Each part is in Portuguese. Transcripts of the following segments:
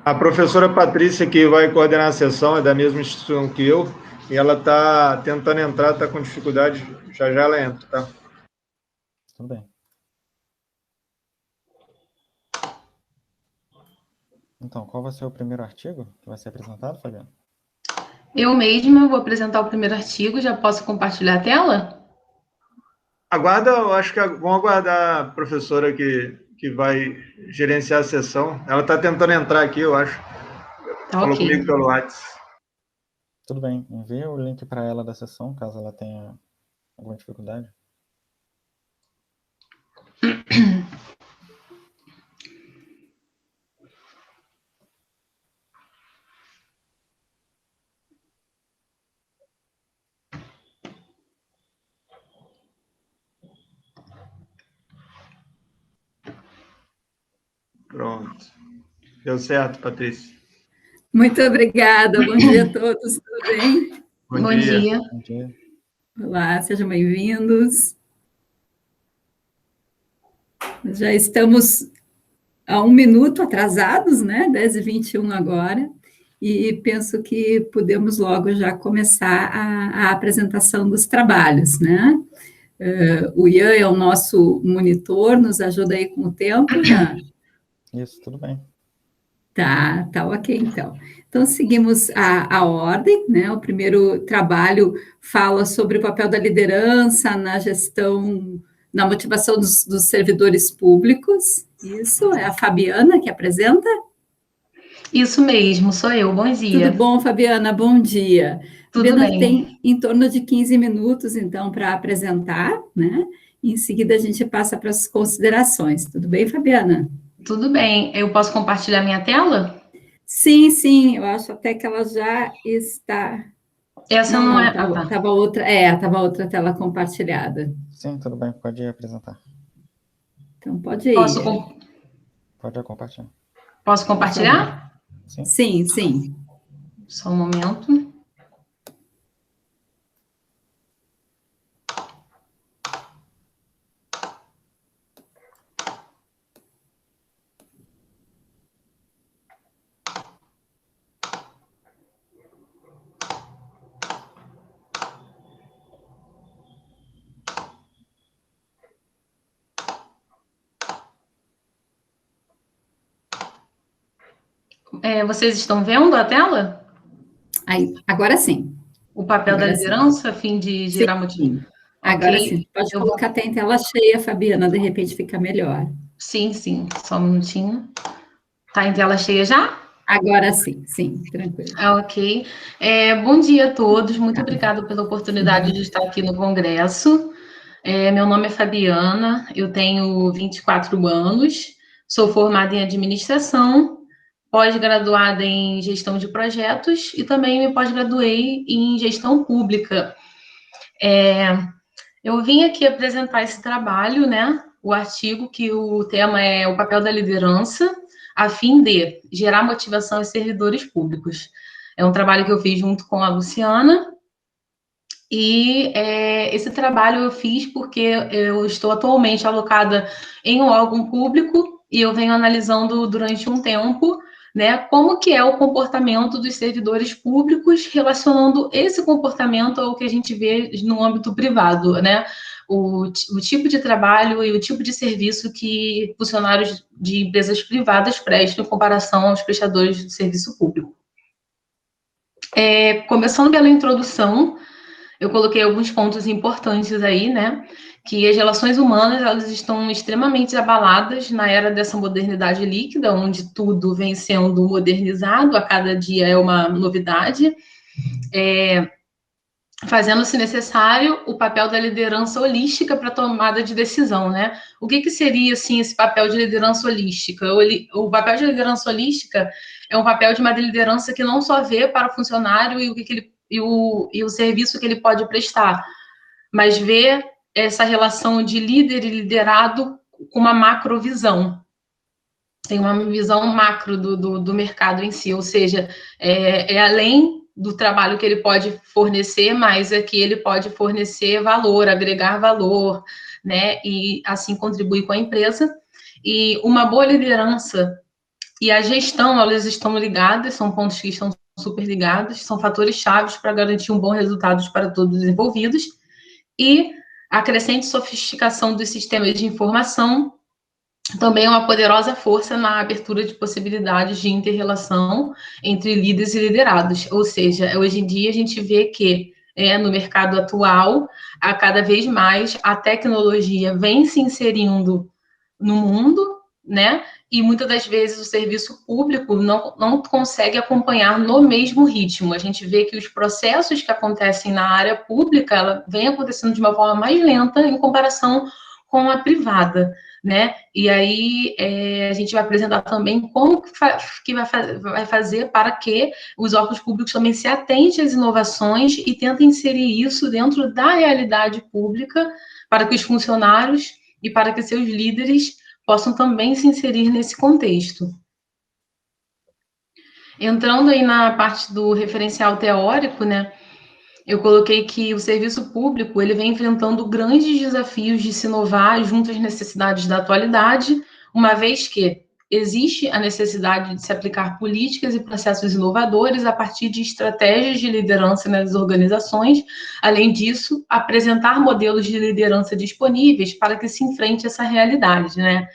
A professora Patrícia, que vai coordenar a sessão, é da mesma instituição que eu, e ela está tentando entrar, está com dificuldade, já já ela entra, tá? Tudo bem. Então, qual vai ser o primeiro artigo que vai ser apresentado, Fabiana? Eu mesma vou apresentar o primeiro artigo, já posso compartilhar a tela? Aguarda, eu acho que vamos aguardar a professora que vai gerenciar a sessão. Ela está tentando entrar aqui, eu acho. Tá, Falou ok. comigo pelo WhatsApp. Tudo bem, envie o link para ela da sessão, caso ela tenha alguma dificuldade. Pronto. Deu certo, Patrícia. Muito obrigada. Bom dia a todos, tudo bem? Bom dia. Bom dia. Olá, sejam bem-vindos. Já estamos a 1 minuto atrasados, né? 10h21 agora, e penso que podemos logo já começar a apresentação dos trabalhos, né? O Ian é o nosso monitor, nos ajuda aí com o tempo, Ian? Isso, tudo bem. Tá ok, então. Então, seguimos a ordem, né? O primeiro trabalho fala sobre o papel da liderança na gestão, na motivação dos servidores públicos. Isso, é a Fabiana que apresenta? Isso mesmo, sou eu. Bom dia. Tudo bom, Fabiana? Bom dia. Tudo Fabiana bem. tem em torno de 15 minutos, então, para apresentar, né? E em seguida, a gente passa para as considerações. Tudo bem, Fabiana? Tudo bem. Eu posso compartilhar minha tela? Sim, eu acho até que ela já está. Essa não é. Estava outra tela compartilhada. Sim, tudo bem, pode apresentar. Então, pode ir. Pode compartilhar. Posso compartilhar? Sim. Sim. Só um momento. Vocês estão vendo a tela? Aí, agora sim. O papel da liderança, a fim de gerar motivação. Sim. Agora sim. Pode colocar até em tela cheia, Fabiana, de repente fica melhor. Sim. Só um minutinho. Tá em tela cheia já? Agora sim, tranquilo. Ok. Bom dia a todos. Muito obrigada pela oportunidade de estar aqui no Congresso. Meu nome é Fabiana, eu tenho 24 anos, sou formada em administração, pós-graduada em gestão de projetos e também me pós-graduei em gestão pública. Eu vim aqui apresentar esse trabalho, né? O artigo que o tema é o papel da liderança, a fim de gerar motivação aos servidores públicos. É um trabalho que eu fiz junto com a Luciana, e esse trabalho eu fiz porque eu estou atualmente alocada em um órgão público e eu venho analisando durante um tempo, né, como que é o comportamento dos servidores públicos, relacionando esse comportamento ao que a gente vê no âmbito privado, né? O tipo de trabalho e o tipo de serviço que funcionários de empresas privadas prestam em comparação aos prestadores de serviço público. Começando pela introdução, eu coloquei alguns pontos importantes aí, né? Que as relações humanas, elas estão extremamente abaladas na era dessa modernidade líquida, onde tudo vem sendo modernizado, a cada dia é uma novidade, fazendo-se necessário o papel da liderança holística para a tomada de decisão, né? O que seria, assim, esse papel de liderança holística? O papel de liderança holística é um papel de uma liderança que não só vê para o funcionário e o serviço que ele pode prestar, mas vê essa relação de líder e liderado com uma macrovisão. Tem uma visão macro do mercado em si, ou seja, além do trabalho que ele pode fornecer, mas é que ele pode fornecer valor, agregar valor, né, e assim contribuir com a empresa. E uma boa liderança e a gestão, elas estão ligadas, são pontos que estão super ligados, são fatores chaves para garantir um bom resultado para todos os envolvidos, e a crescente sofisticação dos sistemas de informação também é uma poderosa força na abertura de possibilidades de inter-relação entre líderes e liderados. Ou seja, hoje em dia a gente vê que no mercado atual, a cada vez mais a tecnologia vem se inserindo no mundo, né? E muitas das vezes o serviço público não consegue acompanhar no mesmo ritmo. A gente vê que os processos que acontecem na área pública, ela vem acontecendo de uma forma mais lenta em comparação com a privada, né? E aí a gente vai apresentar também como que vai fazer para que os órgãos públicos também se atentem às inovações e tentem inserir isso dentro da realidade pública para que os funcionários e para que seus líderes possam também se inserir nesse contexto. Entrando aí na parte do referencial teórico, né? Eu coloquei que o serviço público ele vem enfrentando grandes desafios de se inovar junto às necessidades da atualidade, uma vez que existe a necessidade de se aplicar políticas e processos inovadores a partir de estratégias de liderança nas organizações. Além disso, apresentar modelos de liderança disponíveis para que se enfrente essa realidade, né?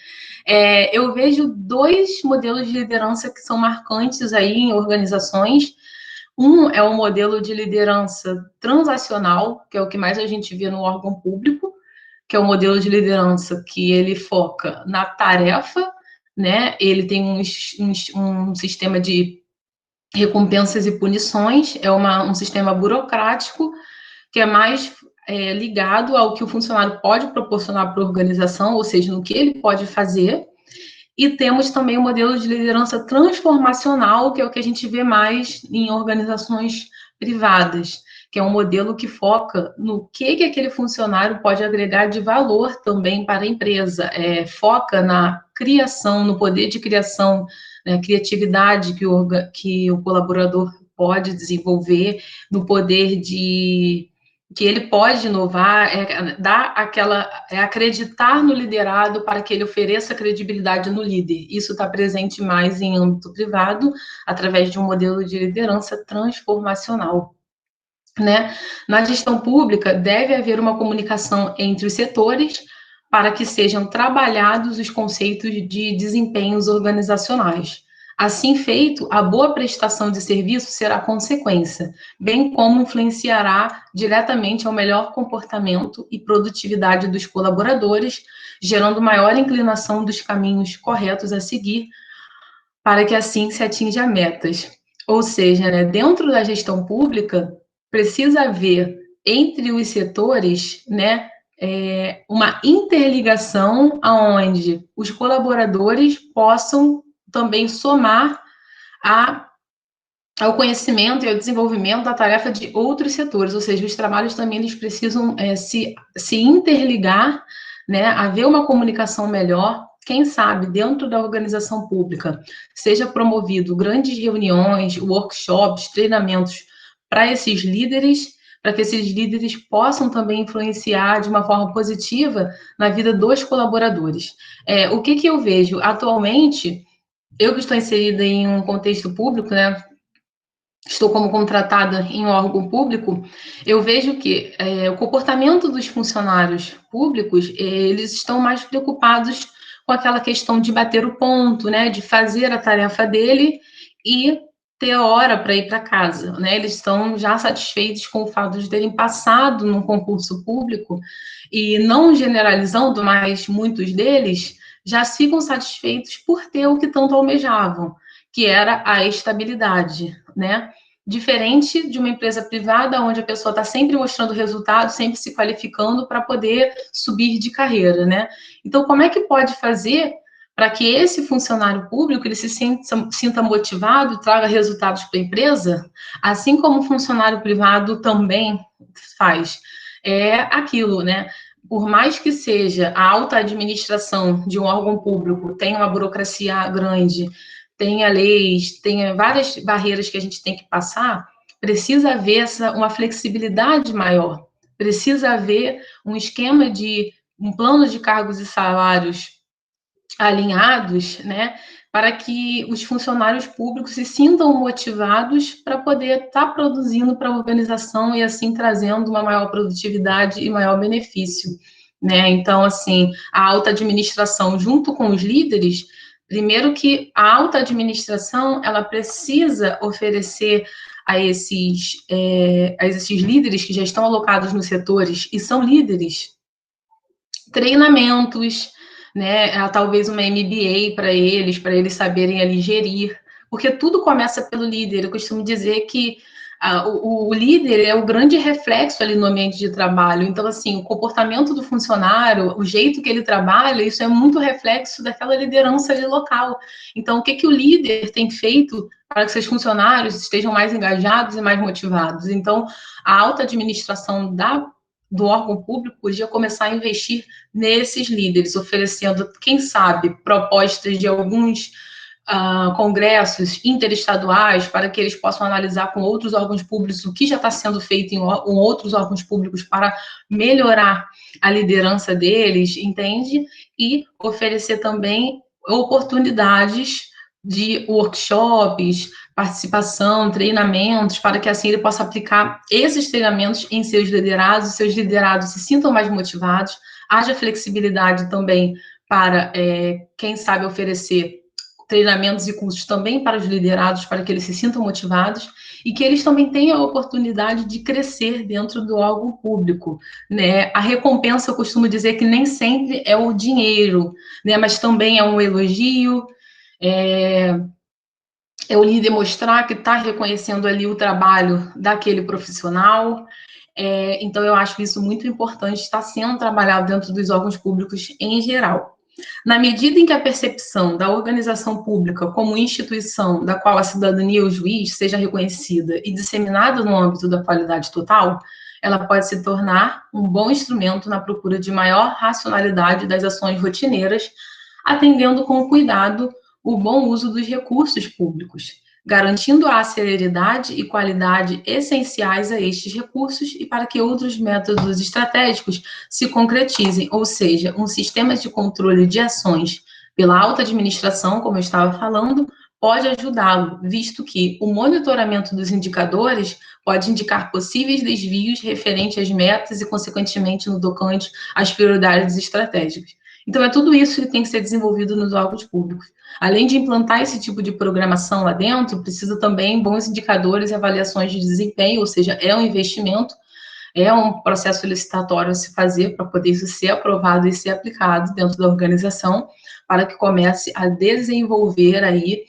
Eu vejo 2 modelos de liderança que são marcantes aí em organizações. Um é o modelo de liderança transacional, que é o que mais a gente vê no órgão público, que é o modelo de liderança que ele foca na tarefa, né? Ele tem um sistema de recompensas e punições, um sistema burocrático que é mais ligado ao que o funcionário pode proporcionar para a organização, ou seja, no que ele pode fazer. E temos também o modelo de liderança transformacional, que é o que a gente vê mais em organizações privadas, que é um modelo que foca no que aquele funcionário pode agregar de valor também para a empresa. Foca na criação, no poder de criação, né, criatividade que o colaborador pode desenvolver, no poder que ele pode inovar, acreditar no liderado para que ele ofereça credibilidade no líder. Isso está presente mais em âmbito privado, através de um modelo de liderança transformacional, né? Na gestão pública, deve haver uma comunicação entre os setores para que sejam trabalhados os conceitos de desempenhos organizacionais. Assim feito, a boa prestação de serviço será consequência, bem como influenciará diretamente ao melhor comportamento e produtividade dos colaboradores, gerando maior inclinação dos caminhos corretos a seguir, para que assim se atinja metas. Ou seja, né, dentro da gestão pública, precisa haver entre os setores, né, uma interligação aonde os colaboradores possam também somar ao conhecimento e ao desenvolvimento da tarefa de outros setores, ou seja, os trabalhos também eles precisam se interligar, né, haver uma comunicação melhor. Quem sabe, dentro da organização pública, seja promovido grandes reuniões, workshops, treinamentos para esses líderes, para que esses líderes possam também influenciar de uma forma positiva na vida dos colaboradores. O que eu vejo atualmente? Eu que estou inserida em um contexto público, né? Estou como contratada em um órgão público, eu vejo que o comportamento dos funcionários públicos, eles estão mais preocupados com aquela questão de bater o ponto, né? De fazer a tarefa dele e ter hora para ir para casa, né? Eles estão já satisfeitos com o fato de terem passado num concurso público e não generalizando, mas muitos deles já ficam satisfeitos por ter o que tanto almejavam, que era a estabilidade, né? Diferente de uma empresa privada, onde a pessoa está sempre mostrando resultado, sempre se qualificando para poder subir de carreira, né? Então, como é que pode fazer para que esse funcionário público ele se sinta motivado e traga resultados para a empresa, assim como o funcionário privado também faz? É aquilo, né? Por mais que seja a alta administração de um órgão público, tenha uma burocracia grande, tenha leis, tenha várias barreiras que a gente tem que passar, precisa haver uma flexibilidade maior, precisa haver um esquema um plano de cargos e salários alinhados, né, para que os funcionários públicos se sintam motivados para poder estar produzindo para a organização e assim trazendo uma maior produtividade e maior benefício, né? Então, assim, a alta administração junto com os líderes, primeiro que a alta administração, ela precisa oferecer a esses líderes que já estão alocados nos setores e são líderes, treinamentos, né, talvez uma MBA para eles saberem ali gerir, porque tudo começa pelo líder. Eu costumo dizer que o líder é o grande reflexo ali no ambiente de trabalho. Então, assim, o comportamento do funcionário, o jeito que ele trabalha, isso é muito reflexo daquela liderança ali local. Então, o que o líder tem feito para que seus funcionários estejam mais engajados e mais motivados? Então, a alta administração do órgão público podia começar a investir nesses líderes, oferecendo, quem sabe, propostas de alguns congressos interestaduais para que eles possam analisar com outros órgãos públicos o que já está sendo feito em outros órgãos públicos para melhorar a liderança deles, entende? E oferecer também oportunidades de workshops, participação, treinamentos, para que assim ele possa aplicar esses treinamentos em seus liderados se sintam mais motivados, haja flexibilidade também para, quem sabe, oferecer treinamentos e cursos também para os liderados, para que eles se sintam motivados e que eles também tenham a oportunidade de crescer dentro do órgão público, né? A recompensa, eu costumo dizer que nem sempre é o dinheiro, né? Mas também é um elogio, é o líder mostrar que está reconhecendo ali o trabalho daquele profissional. Então, eu acho isso muito importante, está sendo trabalhado dentro dos órgãos públicos em geral. Na medida em que a percepção da organização pública como instituição da qual a cidadania e o juiz seja reconhecida e disseminada no âmbito da qualidade total, ela pode se tornar um bom instrumento na procura de maior racionalidade das ações rotineiras, atendendo com cuidado o bom uso dos recursos públicos, garantindo a celeridade e qualidade essenciais a estes recursos e para que outros métodos estratégicos se concretizem, ou seja, um sistema de controle de ações pela alta administração, como eu estava falando, pode ajudá-lo, visto que o monitoramento dos indicadores pode indicar possíveis desvios referentes às metas e, consequentemente, no tocante às prioridades estratégicas. Então, é tudo isso que tem que ser desenvolvido nos órgãos públicos. Além de implantar esse tipo de programação lá dentro, precisa também bons indicadores e avaliações de desempenho, ou seja, é um investimento, é um processo licitatório a se fazer para poder isso ser aprovado e ser aplicado dentro da organização, para que comece a desenvolver aí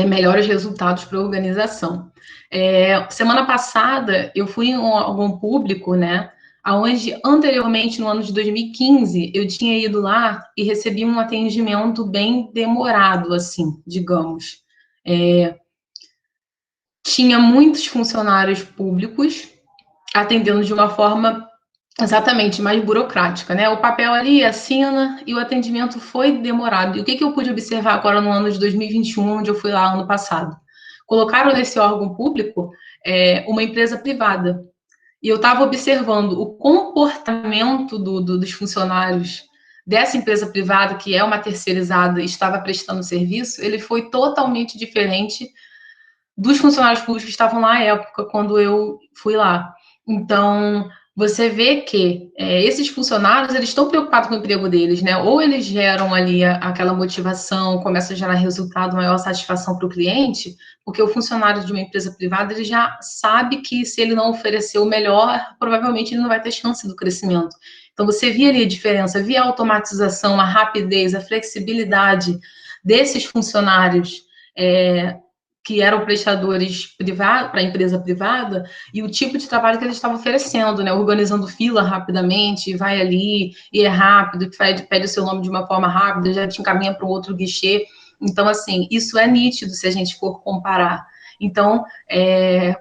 melhores resultados para a organização. Semana passada, eu fui em um órgão público, né, onde anteriormente, no ano de 2015, eu tinha ido lá e recebi um atendimento bem demorado, assim, digamos. Tinha muitos funcionários públicos atendendo de uma forma exatamente mais burocrática, né? O papel ali, assina, e o atendimento foi demorado. E o que eu pude observar agora no ano de 2021, onde eu fui lá ano passado? Colocaram nesse órgão público uma empresa privada. E eu estava observando o comportamento dos funcionários dessa empresa privada, que é uma terceirizada e estava prestando serviço, ele foi totalmente diferente dos funcionários públicos que estavam lá à época, quando eu fui lá. Então, você vê que esses funcionários, eles estão preocupados com o emprego deles, né? Ou eles geram ali aquela motivação, começa a gerar resultado, maior satisfação para o cliente, porque o funcionário de uma empresa privada, ele já sabe que se ele não oferecer o melhor, provavelmente ele não vai ter chance do crescimento. Então, você via ali a diferença, via a automatização, a rapidez, a flexibilidade desses funcionários que eram prestadores privados, para a empresa privada, e o tipo de trabalho que eles estavam oferecendo, né? Organizando fila rapidamente, vai ali, e é rápido, pede o seu nome de uma forma rápida, já te encaminha para um outro guichê. Então, assim, isso é nítido se a gente for comparar. Então,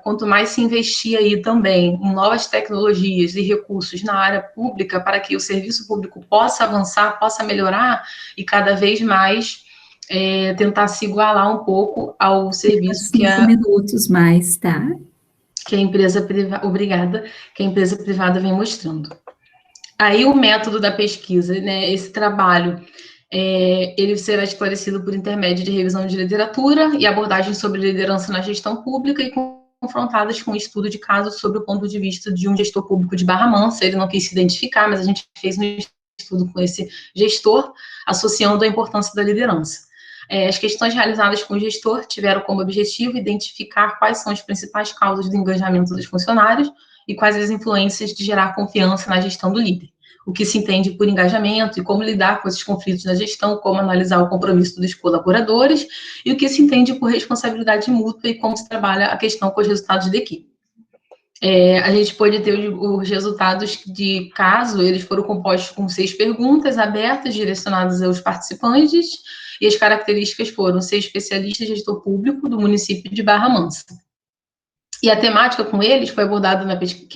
quanto mais se investir aí também em novas tecnologias e recursos na área pública, para que o serviço público possa avançar, possa melhorar, e cada vez mais tentar se igualar um pouco ao serviço que 5 minutos mais, tá? Que a empresa privada, obrigada, que a empresa privada vem mostrando. Aí o método da pesquisa, né, esse trabalho, Ele será esclarecido por intermédio de revisão de literatura e abordagens sobre liderança na gestão pública e confrontadas com um estudo de caso sobre o ponto de vista de um gestor público de Barra Mansa. Ele não quis se identificar, mas a gente fez um estudo com esse gestor, associando a importância da liderança. As questões realizadas com o gestor tiveram como objetivo identificar quais são as principais causas do engajamento dos funcionários e quais as influências de gerar confiança na gestão do líder, o que se entende por engajamento e como lidar com esses conflitos na gestão, como analisar o compromisso dos colaboradores e o que se entende por responsabilidade mútua e como se trabalha a questão com os resultados da equipe. A gente pode ter os resultados de caso, eles foram compostos com 6 perguntas abertas, direcionadas aos participantes, e as características foram ser especialista em gestor público do município de Barra Mansa. E a temática com eles que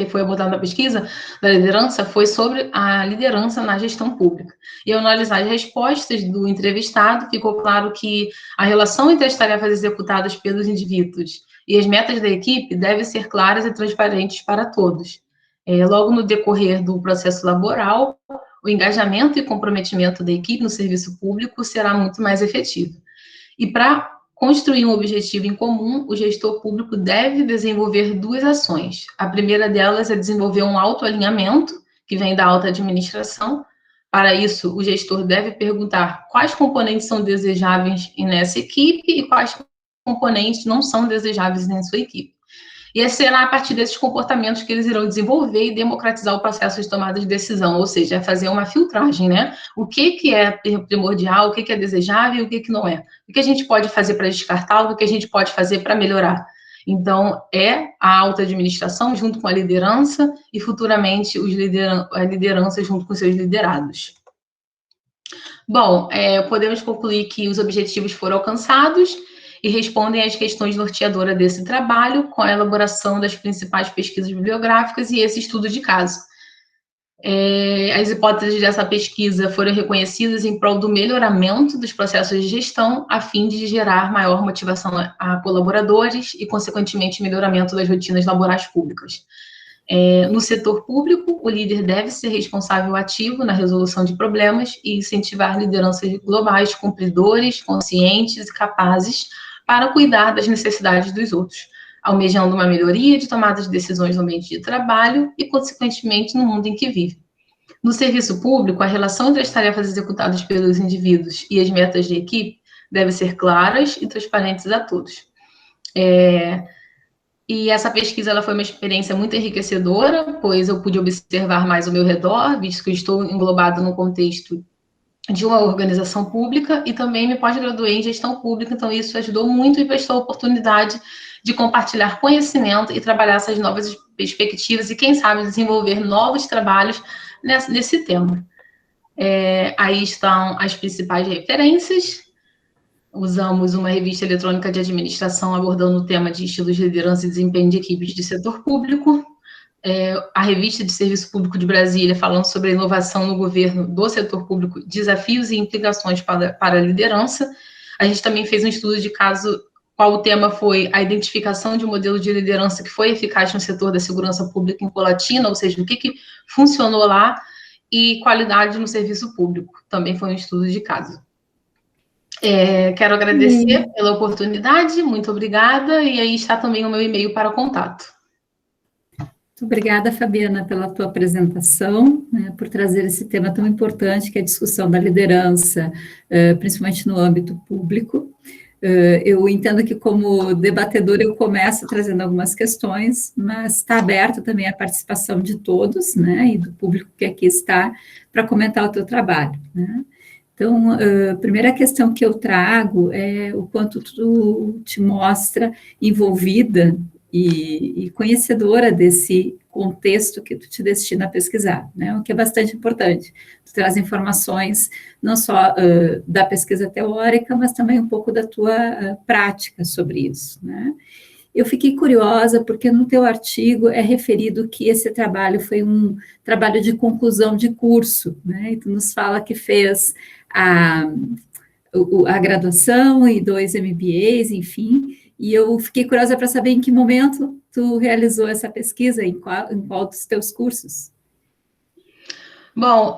foi abordada na pesquisa da liderança foi sobre a liderança na gestão pública. E ao analisar as respostas do entrevistado, ficou claro que a relação entre as tarefas executadas pelos indivíduos e as metas da equipe devem ser claras e transparentes para todos. Logo no decorrer do processo laboral, o engajamento e comprometimento da equipe no serviço público será muito mais efetivo. E para construir um objetivo em comum, o gestor público deve desenvolver 2 ações. A primeira delas é desenvolver um autoalinhamento, que vem da alta administração. Para isso, o gestor deve perguntar quais componentes são desejáveis nessa equipe e quais componentes não são desejáveis em sua equipe. E será a partir desses comportamentos que eles irão desenvolver e democratizar o processo de tomada de decisão, ou seja, fazer uma filtragem, né? O que é primordial, o que é desejável e o que não é. O que a gente pode fazer para descartar, o que a gente pode fazer para melhorar. Então, a alta administração junto com a liderança e futuramente a liderança junto com seus liderados. Bom, podemos concluir que os objetivos foram alcançados e respondem às questões norteadoras desse trabalho, com a elaboração das principais pesquisas bibliográficas e esse estudo de caso. As hipóteses dessa pesquisa foram reconhecidas em prol do melhoramento dos processos de gestão, a fim de gerar maior motivação a colaboradores e, consequentemente, melhoramento das rotinas laborais públicas. No setor público, o líder deve ser responsável ativo na resolução de problemas e incentivar lideranças globais, cumpridores, conscientes e capazes para cuidar das necessidades dos outros, almejando uma melhoria de tomada de decisões no ambiente de trabalho e, consequentemente, no mundo em que vive. No serviço público, a relação entre as tarefas executadas pelos indivíduos e as metas de equipe deve ser claras e transparentes a todos. E essa pesquisa ela foi uma experiência muito enriquecedora, pois eu pude observar mais ao meu redor, visto que eu estou englobado no contexto de uma organização pública e também me pós-graduei em gestão pública, então isso ajudou muito e prestou a oportunidade de compartilhar conhecimento e trabalhar essas novas perspectivas e, quem sabe, desenvolver novos trabalhos nesse tema. Aí estão as principais referências. Usamos uma revista eletrônica de administração abordando o tema de estilos de liderança e desempenho de equipes de setor público. A revista de Serviço Público de Brasília, falando sobre a inovação no governo do setor público, desafios e implicações para a liderança. A gente também fez um estudo de caso, qual o tema foi a identificação de um modelo de liderança que foi eficaz no setor da segurança pública em Colatina, ou seja, o que funcionou lá, e qualidade no serviço público, também foi um estudo de caso. Quero agradecer pela oportunidade, muito obrigada, e aí está também o meu e-mail para contato. Muito obrigada, Fabiana, pela tua apresentação, né, por trazer esse tema tão importante, que é a discussão da liderança, principalmente no âmbito público. Eu entendo que, como debatedora, eu começo trazendo algumas questões, mas está aberta também a participação de todos, né, e do público que aqui está, para comentar o teu trabalho, né. Então, a primeira questão que eu trago é o quanto tu te mostra envolvida e conhecedora desse contexto que tu te destina a pesquisar, né, o que é bastante importante. Tu traz informações não só da pesquisa teórica, mas também um pouco da tua prática sobre isso, né. Eu fiquei curiosa porque no teu artigo é referido que esse trabalho foi um trabalho de conclusão de curso, né, e tu nos fala que fez a graduação e 2 MBAs, enfim, e eu fiquei curiosa para saber em que momento tu realizou essa pesquisa, em qual dos teus cursos. Bom,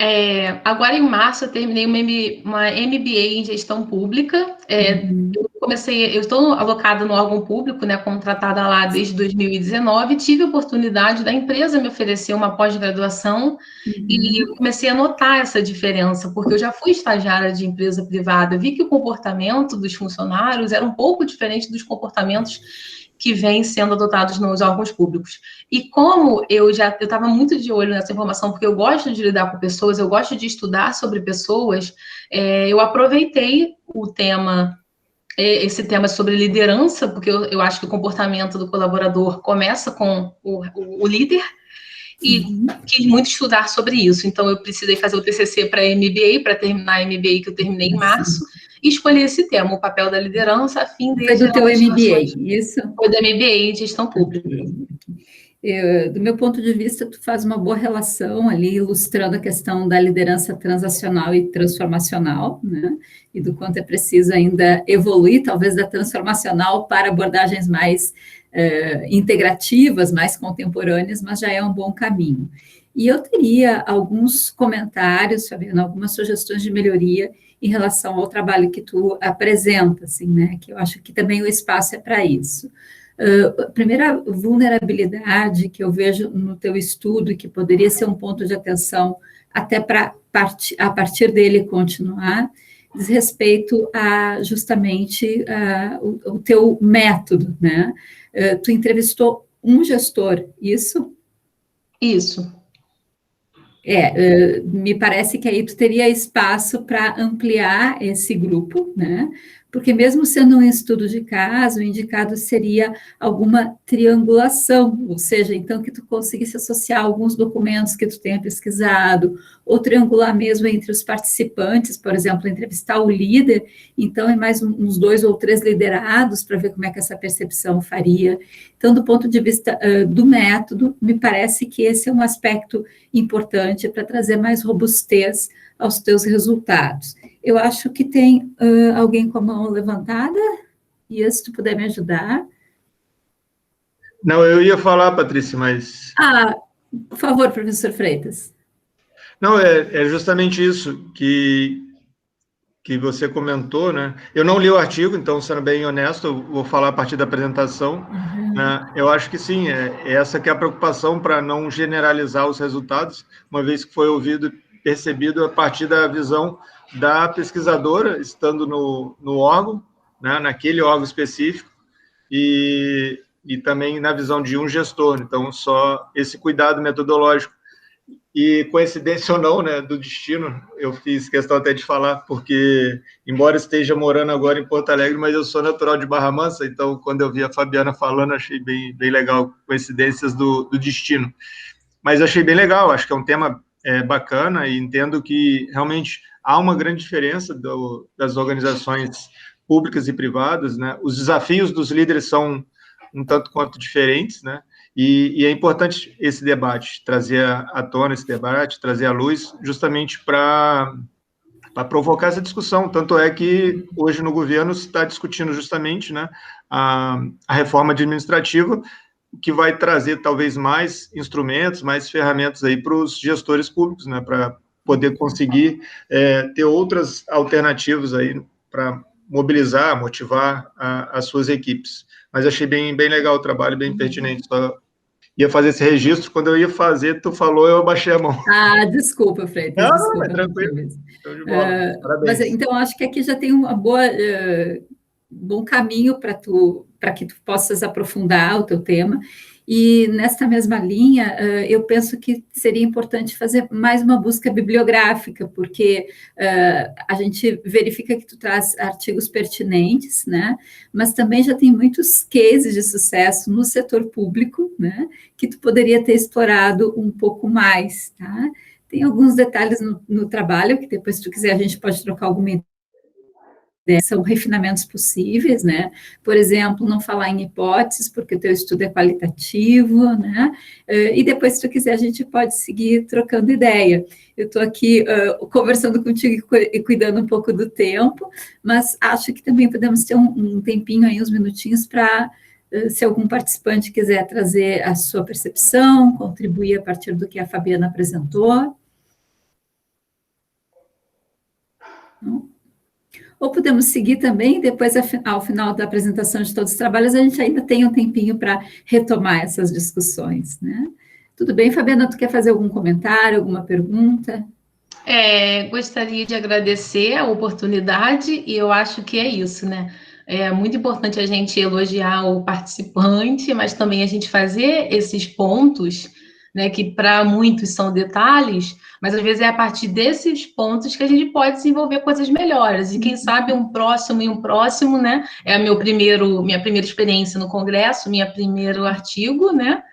agora em março eu terminei uma MBA em gestão pública. Eu estou alocada no órgão público, né, contratada lá desde 2019, tive a oportunidade da empresa me oferecer uma pós-graduação e eu comecei a notar essa diferença, porque eu já fui estagiária de empresa privada, vi que o comportamento dos funcionários era um pouco diferente dos comportamentos que vêm sendo adotados nos órgãos públicos. E como eu estava muito de olho nessa informação, porque eu gosto de lidar com pessoas, eu gosto de estudar sobre pessoas, eu aproveitei esse tema sobre liderança, porque eu acho que o comportamento do colaborador começa com o líder, e quis muito estudar sobre isso. Então, eu precisei fazer o TCC para a MBA, para terminar a MBA que eu terminei em março, e escolhi esse tema, o papel da liderança, a fim de... Foi do teu MBA, isso? Foi do MBA em gestão pública. Do meu ponto de vista, tu faz uma boa relação ali, ilustrando a questão da liderança transacional e transformacional, né? E do quanto é preciso ainda evoluir, talvez da transformacional para abordagens mais integrativas, mais contemporâneas, mas já é um bom caminho. E eu teria alguns comentários, Fabiana, algumas sugestões de melhoria em relação ao trabalho que tu apresenta, assim, né? Que eu acho que também o espaço é para isso. A primeira vulnerabilidade que eu vejo no teu estudo e que poderia ser um ponto de atenção até para a partir dele continuar, diz respeito a justamente o teu método, né? Tu entrevistou um gestor, isso? Isso. Me parece que aí tu teria espaço para ampliar esse grupo, né? Porque mesmo sendo um estudo de caso, o indicado seria alguma triangulação, ou seja, então que tu conseguisse associar alguns documentos que tu tenha pesquisado, ou triangular mesmo entre os participantes, por exemplo, entrevistar o líder, então é mais uns 2 ou 3 liderados para ver como é que essa percepção faria. Então, do ponto de vista do método, me parece que esse é um aspecto importante para trazer mais robustez aos teus resultados. Eu acho que tem alguém com a mão levantada, e se tu puder me ajudar. Não, eu ia falar, Patrícia, mas... Por favor, professor Freitas. Não, é justamente isso que você comentou, né? Eu não li o artigo, então, sendo bem honesto, eu vou falar a partir da apresentação. Né? Eu acho que sim, essa que é a preocupação para não generalizar os resultados, uma vez que foi ouvido e percebido a partir da visão da pesquisadora, estando no órgão, né? Naquele órgão específico, e também na visão de um gestor. Então, só esse cuidado metodológico. E, coincidência ou não, né, do destino, eu fiz questão até de falar, porque, embora esteja morando agora em Porto Alegre, mas eu sou natural de Barra Mansa, então, quando eu vi a Fabiana falando, achei bem legal, coincidências do destino. Mas achei bem legal, acho que é um tema bacana, e entendo que, realmente, há uma grande diferença das organizações públicas e privadas, né? Os desafios dos líderes são um tanto quanto diferentes, né? E é importante esse debate, trazer à tona esse debate, trazer à luz, justamente para provocar essa discussão. Tanto é que hoje no governo se está discutindo justamente, né, a reforma administrativa, que vai trazer talvez mais instrumentos, mais ferramentas aí para os gestores públicos, né, para poder conseguir ter outras alternativas aí para mobilizar, motivar as suas equipes. Mas achei bem legal o trabalho, bem pertinente. Só ia fazer esse registro, quando eu ia fazer, tu falou, eu baixei a mão. Desculpa, Freitas. Não, desculpa, é tranquilo. Show de bola. Parabéns. Mas, então, acho que aqui já tem uma bom caminho para que tu possas aprofundar o teu tema. E, nesta mesma linha, eu penso que seria importante fazer mais uma busca bibliográfica, porque a gente verifica que tu traz artigos pertinentes, né? Mas também já tem muitos cases de sucesso no setor público, né? Que tu poderia ter explorado um pouco mais, tá? Tem alguns detalhes no trabalho, que depois, se tu quiser, a gente pode trocar alguma ideia. São refinamentos possíveis, né? Por exemplo, não falar em hipóteses, porque o teu estudo é qualitativo, né? E depois, se tu quiser, a gente pode seguir trocando ideia. Eu estou aqui conversando contigo e cuidando um pouco do tempo, mas acho que também podemos ter um tempinho aí, uns minutinhos, para, se algum participante quiser trazer a sua percepção, contribuir a partir do que a Fabiana apresentou. Ou podemos seguir também, depois, ao final da apresentação de todos os trabalhos, a gente ainda tem um tempinho para retomar essas discussões, né? Tudo bem, Fabiana, tu quer fazer algum comentário, alguma pergunta? Gostaria de agradecer a oportunidade, e eu acho que é isso, né? É muito importante a gente elogiar o participante, mas também a gente fazer esses pontos, né, que para muitos são detalhes, mas às vezes é a partir desses pontos que a gente pode desenvolver coisas melhores. E quem sabe um próximo, né? É minha primeira experiência no Congresso, meu primeiro artigo, né?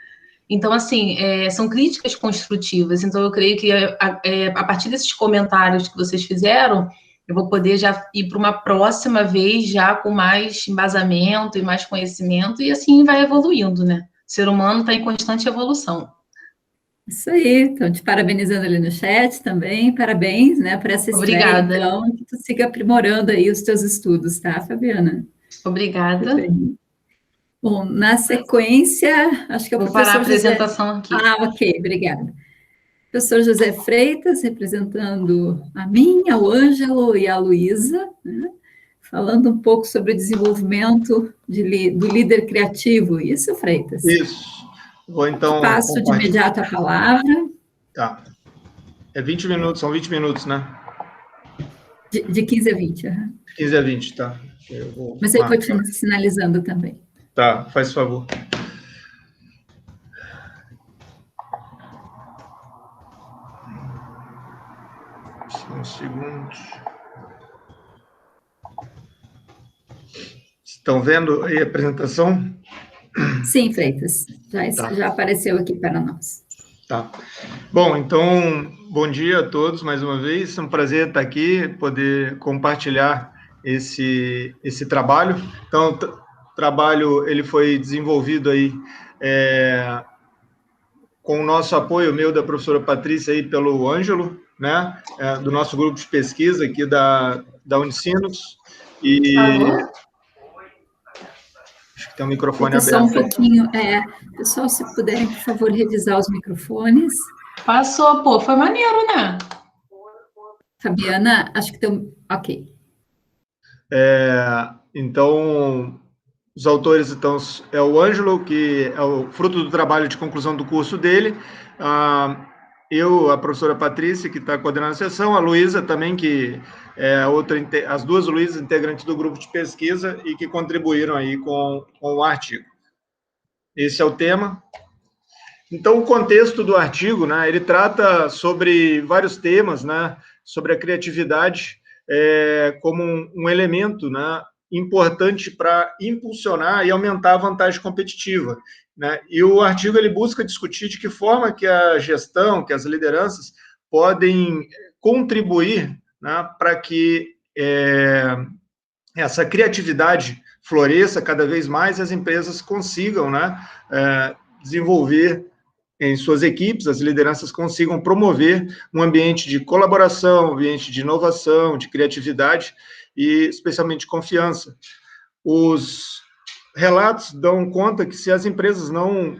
Então, assim, são críticas construtivas. Então, eu creio que a partir desses comentários que vocês fizeram, eu vou poder já ir para uma próxima vez, já com mais embasamento e mais conhecimento, e assim vai evoluindo, né? O ser humano está em constante evolução. Isso aí, então, te parabenizando ali no chat também, parabéns, né, por essa estreia, Obrigada. então, que tu siga aprimorando aí os teus estudos, tá, Fabiana? Obrigada. Bom, na sequência, acho que é o Vou parar a professor José... apresentação aqui. Ok, obrigada. Professor José Freitas, representando a mim, ao Ângelo e a Luísa, né, falando um pouco sobre o desenvolvimento do líder criativo. Isso, Freitas? Isso. Vou então... Passo de imediato a palavra. Tá. 20 minutos, são 20 minutos, né? De 15 a 20. Uhum. 15 a 20, tá. Mas aí pode ir sinalizando também. Tá, faz favor. Uns segundos. Estão vendo aí a apresentação? Sim, Freitas. Já apareceu aqui para nós. Tá. Bom, então, bom dia a todos mais uma vez. É um prazer estar aqui, poder compartilhar esse trabalho. Então, o trabalho ele foi desenvolvido aí com o nosso apoio, meu, da professora Patrícia, aí, pelo Ângelo, né, do nosso grupo de pesquisa aqui da Unicinos. E... Acho que tem um microfone aberto. Só um pouquinho. Pessoal, se puderem, por favor, revisar os microfones. Passou, pô, foi maneiro, né? Fabiana, acho que tem... Ok. Então, os autores, então, é o Ângelo, que é o fruto do trabalho de conclusão do curso dele, eu, a professora Patrícia, que está coordenando a sessão, a Luísa também, que é as duas Luísas, integrantes do grupo de pesquisa, e que contribuíram aí com o artigo. Esse é o tema. Então, o contexto do artigo, né, ele trata sobre vários temas, né, sobre a criatividade como um elemento, né, importante para impulsionar e aumentar a vantagem competitiva, né? E o artigo ele busca discutir de que forma que a gestão, que as lideranças podem contribuir, né, para que essa criatividade floresça cada vez mais e as empresas consigam, né, desenvolver em suas equipes, as lideranças consigam promover um ambiente de colaboração, um ambiente de inovação, de criatividade e, especialmente, de confiança. Os relatos dão conta que se as empresas não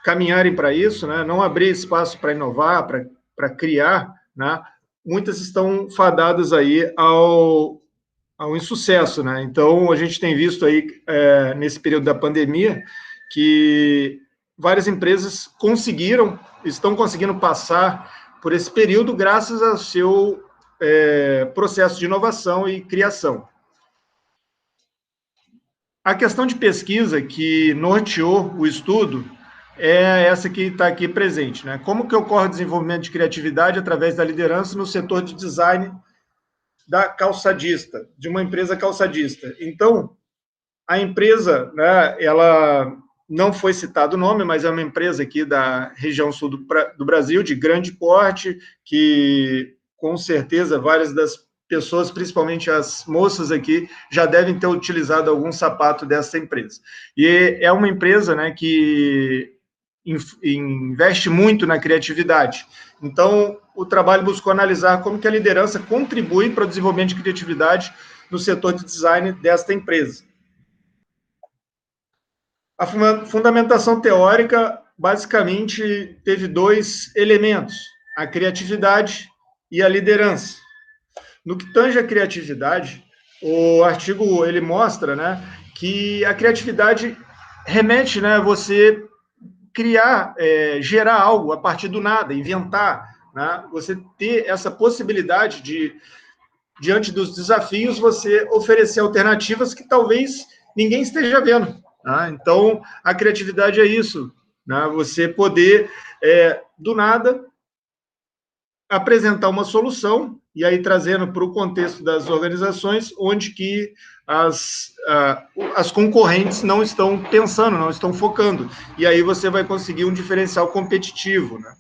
caminharem para isso, né, não abrir espaço para inovar, para criar, né, muitas estão fadadas aí ao insucesso, né? Então, a gente tem visto aí, nesse período da pandemia, que várias empresas estão conseguindo passar por esse período graças ao seu processo de inovação e criação. A questão de pesquisa que norteou o estudo é essa que está aqui presente, né? Como que ocorre o desenvolvimento de criatividade através da liderança no setor de design da calçadista, de uma empresa calçadista. Então, a empresa, né, ela não foi citado o nome, mas é uma empresa aqui da região sul do Brasil, de grande porte, que, com certeza, várias das pessoas, principalmente as moças aqui, já devem ter utilizado algum sapato dessa empresa. E é uma empresa, né, que investe muito na criatividade. Então, o trabalho buscou analisar como que a liderança contribui para o desenvolvimento de criatividade no setor de design desta empresa. A fundamentação teórica, basicamente, teve dois elementos, a criatividade e a liderança. No que tange a criatividade, o artigo ele mostra, né, que a criatividade remete, né, você criar, gerar algo a partir do nada, inventar, né, você ter essa possibilidade de, diante dos desafios, você oferecer alternativas que talvez ninguém esteja vendo. Tá? Então, a criatividade é isso, né, você poder, do nada, apresentar uma solução, e aí trazendo para o contexto das organizações, onde que as concorrentes não estão pensando, não estão focando, e aí você vai conseguir um diferencial competitivo. Né?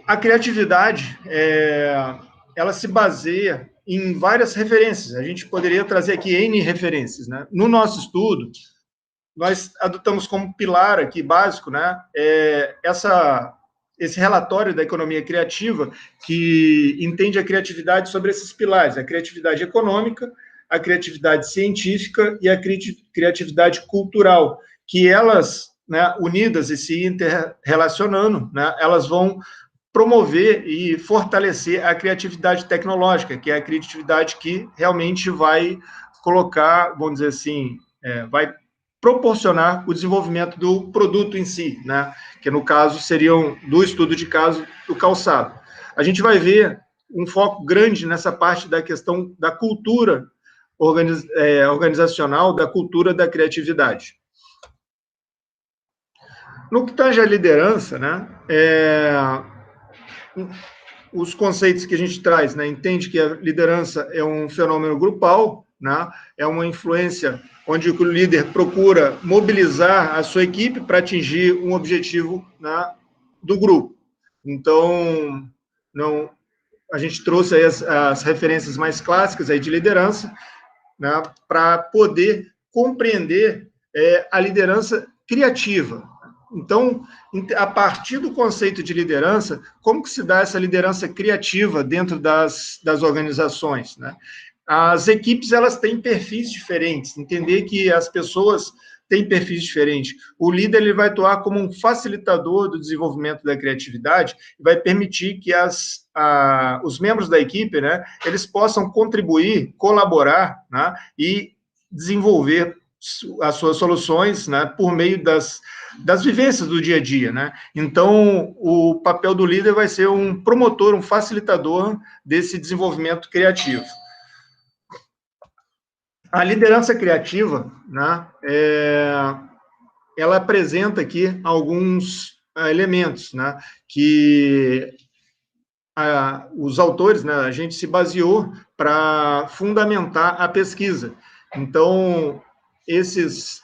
A criatividade, ela se baseia em várias referências, a gente poderia trazer aqui N referências. Né? No nosso estudo, nós adotamos como pilar aqui, básico, né, esse relatório da economia criativa, que entende a criatividade sobre esses pilares, a criatividade econômica, a criatividade científica e a criatividade cultural, que elas, né, unidas e se interrelacionando, né, elas vão promover e fortalecer a criatividade tecnológica, que é a criatividade que realmente vai colocar, vamos dizer assim, vai proporcionar o desenvolvimento do produto em si, né? Que no caso seriam do estudo de caso do calçado. A gente vai ver um foco grande nessa parte da questão da cultura organizacional, da cultura da criatividade. No que tange a liderança, né? Os conceitos que a gente traz, né? Entende que a liderança é um fenômeno grupal, né? É uma influência onde o líder procura mobilizar a sua equipe para atingir um objetivo, né, do grupo. Então, a gente trouxe aí as referências mais clássicas aí de liderança, né, para poder compreender a liderança criativa. Então, a partir do conceito de liderança, como que se dá essa liderança criativa dentro das organizações, né? As equipes, elas têm perfis diferentes, entender que as pessoas têm perfis diferentes. O líder, ele vai atuar como um facilitador do desenvolvimento da criatividade e vai permitir que os membros da equipe, né, eles possam contribuir, colaborar, né, e desenvolver as suas soluções, né, por meio das vivências do dia a dia, né? Então, o papel do líder vai ser um promotor, um facilitador desse desenvolvimento criativo. A liderança criativa, né, ela apresenta aqui alguns elementos, né, que os autores, né, a gente se baseou para fundamentar a pesquisa. Então, esses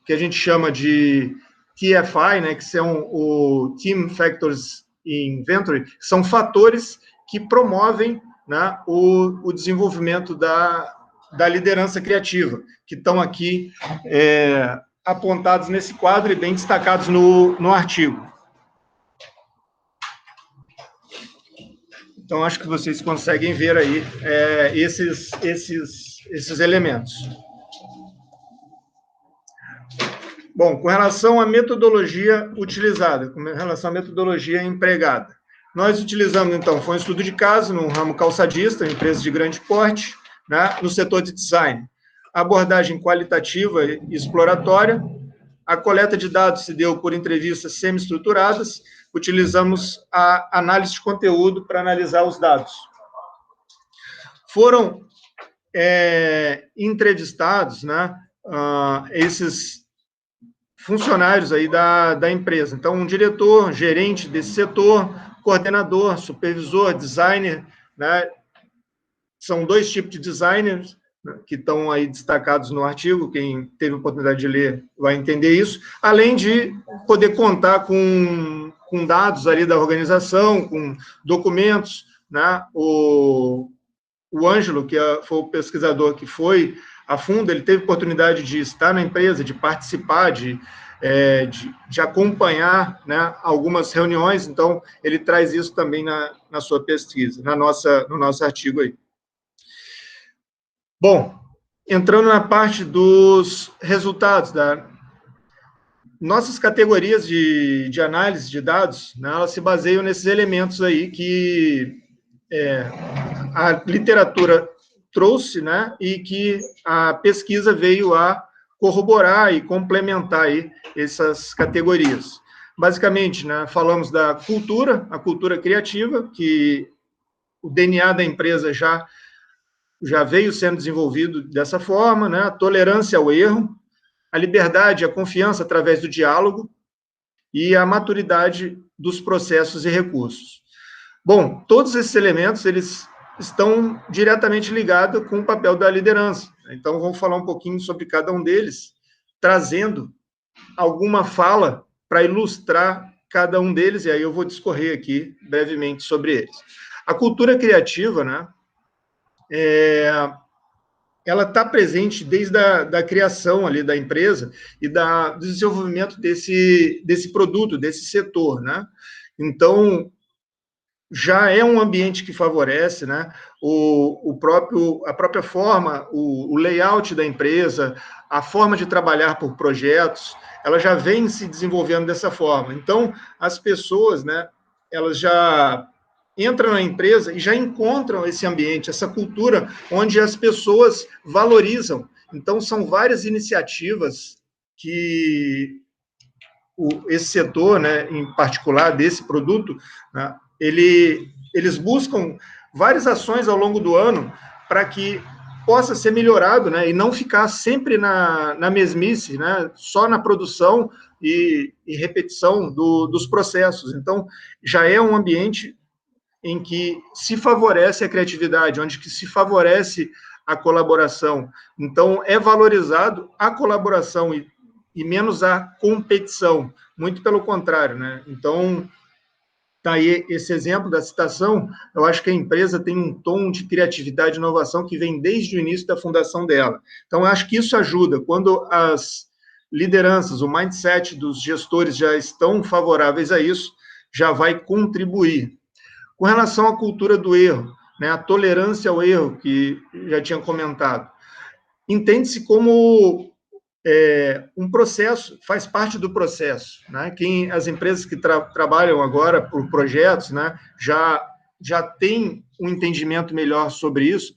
que a gente chama de TFI, né, que são o Team Factors Inventory, são fatores que promovem, né, o desenvolvimento da liderança criativa, que estão aqui apontados nesse quadro e bem destacados no artigo. Então, acho que vocês conseguem ver aí esses elementos. Bom, com relação à metodologia utilizada, com relação à metodologia empregada, nós utilizamos, então, foi um estudo de caso no ramo calçadista, empresa de grande porte, né, no setor de design. Abordagem qualitativa e exploratória, a coleta de dados se deu por entrevistas semi-estruturadas, utilizamos a análise de conteúdo para analisar os dados. Foram entrevistados, né, esses funcionários aí da empresa. Então, um diretor, gerente desse setor, coordenador, supervisor, designer, né? São dois tipos de designers, né, que estão aí destacados no artigo, quem teve a oportunidade de ler vai entender isso, além de poder contar com dados ali da organização, com documentos, né? O Ângelo, que foi o pesquisador que foi a fundo, ele teve oportunidade de estar na empresa, de participar, de acompanhar, né, algumas reuniões, então ele traz isso também na sua pesquisa, no nosso artigo aí. Bom, entrando na parte dos resultados, nossas categorias de análise de dados, né, elas se baseiam nesses elementos aí que a literatura trouxe, né, e que a pesquisa veio a corroborar e complementar aí essas categorias. Basicamente, né, falamos da cultura, a cultura criativa, que o DNA da empresa já veio sendo desenvolvido dessa forma, né, a tolerância ao erro, a liberdade, a confiança através do diálogo e a maturidade dos processos e recursos. Bom, todos esses elementos, eles estão diretamente ligados com o papel da liderança. Então, vamos falar um pouquinho sobre cada um deles, trazendo alguma fala para ilustrar cada um deles, e aí eu vou discorrer aqui brevemente sobre eles. A cultura criativa, né, ela está presente desde a criação ali da empresa e do desenvolvimento desse produto, desse setor, né? Então, já é um ambiente que favorece, né, a própria forma, o layout da empresa, a forma de trabalhar por projetos, ela já vem se desenvolvendo dessa forma. Então, as pessoas, né, elas já entram na empresa e já encontram esse ambiente, essa cultura, onde as pessoas valorizam. Então, são várias iniciativas que esse setor, né, em particular, desse produto, né, eles buscam várias ações ao longo do ano para que possa ser melhorado, né, e não ficar sempre na mesmice, né, só na produção e repetição dos processos. Então, já é um ambiente em que se favorece a criatividade, onde que se favorece a colaboração. Então, é valorizado a colaboração e menos a competição, muito pelo contrário, né? Então, tá aí esse exemplo da citação, eu acho que a empresa tem um tom de criatividade e inovação que vem desde o início da fundação dela. Então, eu acho que isso ajuda, quando as lideranças, o mindset dos gestores já estão favoráveis a isso, já vai contribuir. Com relação à cultura do erro, né, a tolerância ao erro, que já tinha comentado, entende-se como um processo, faz parte do processo, né? As empresas que trabalham agora por projetos, né, já têm um entendimento melhor sobre isso,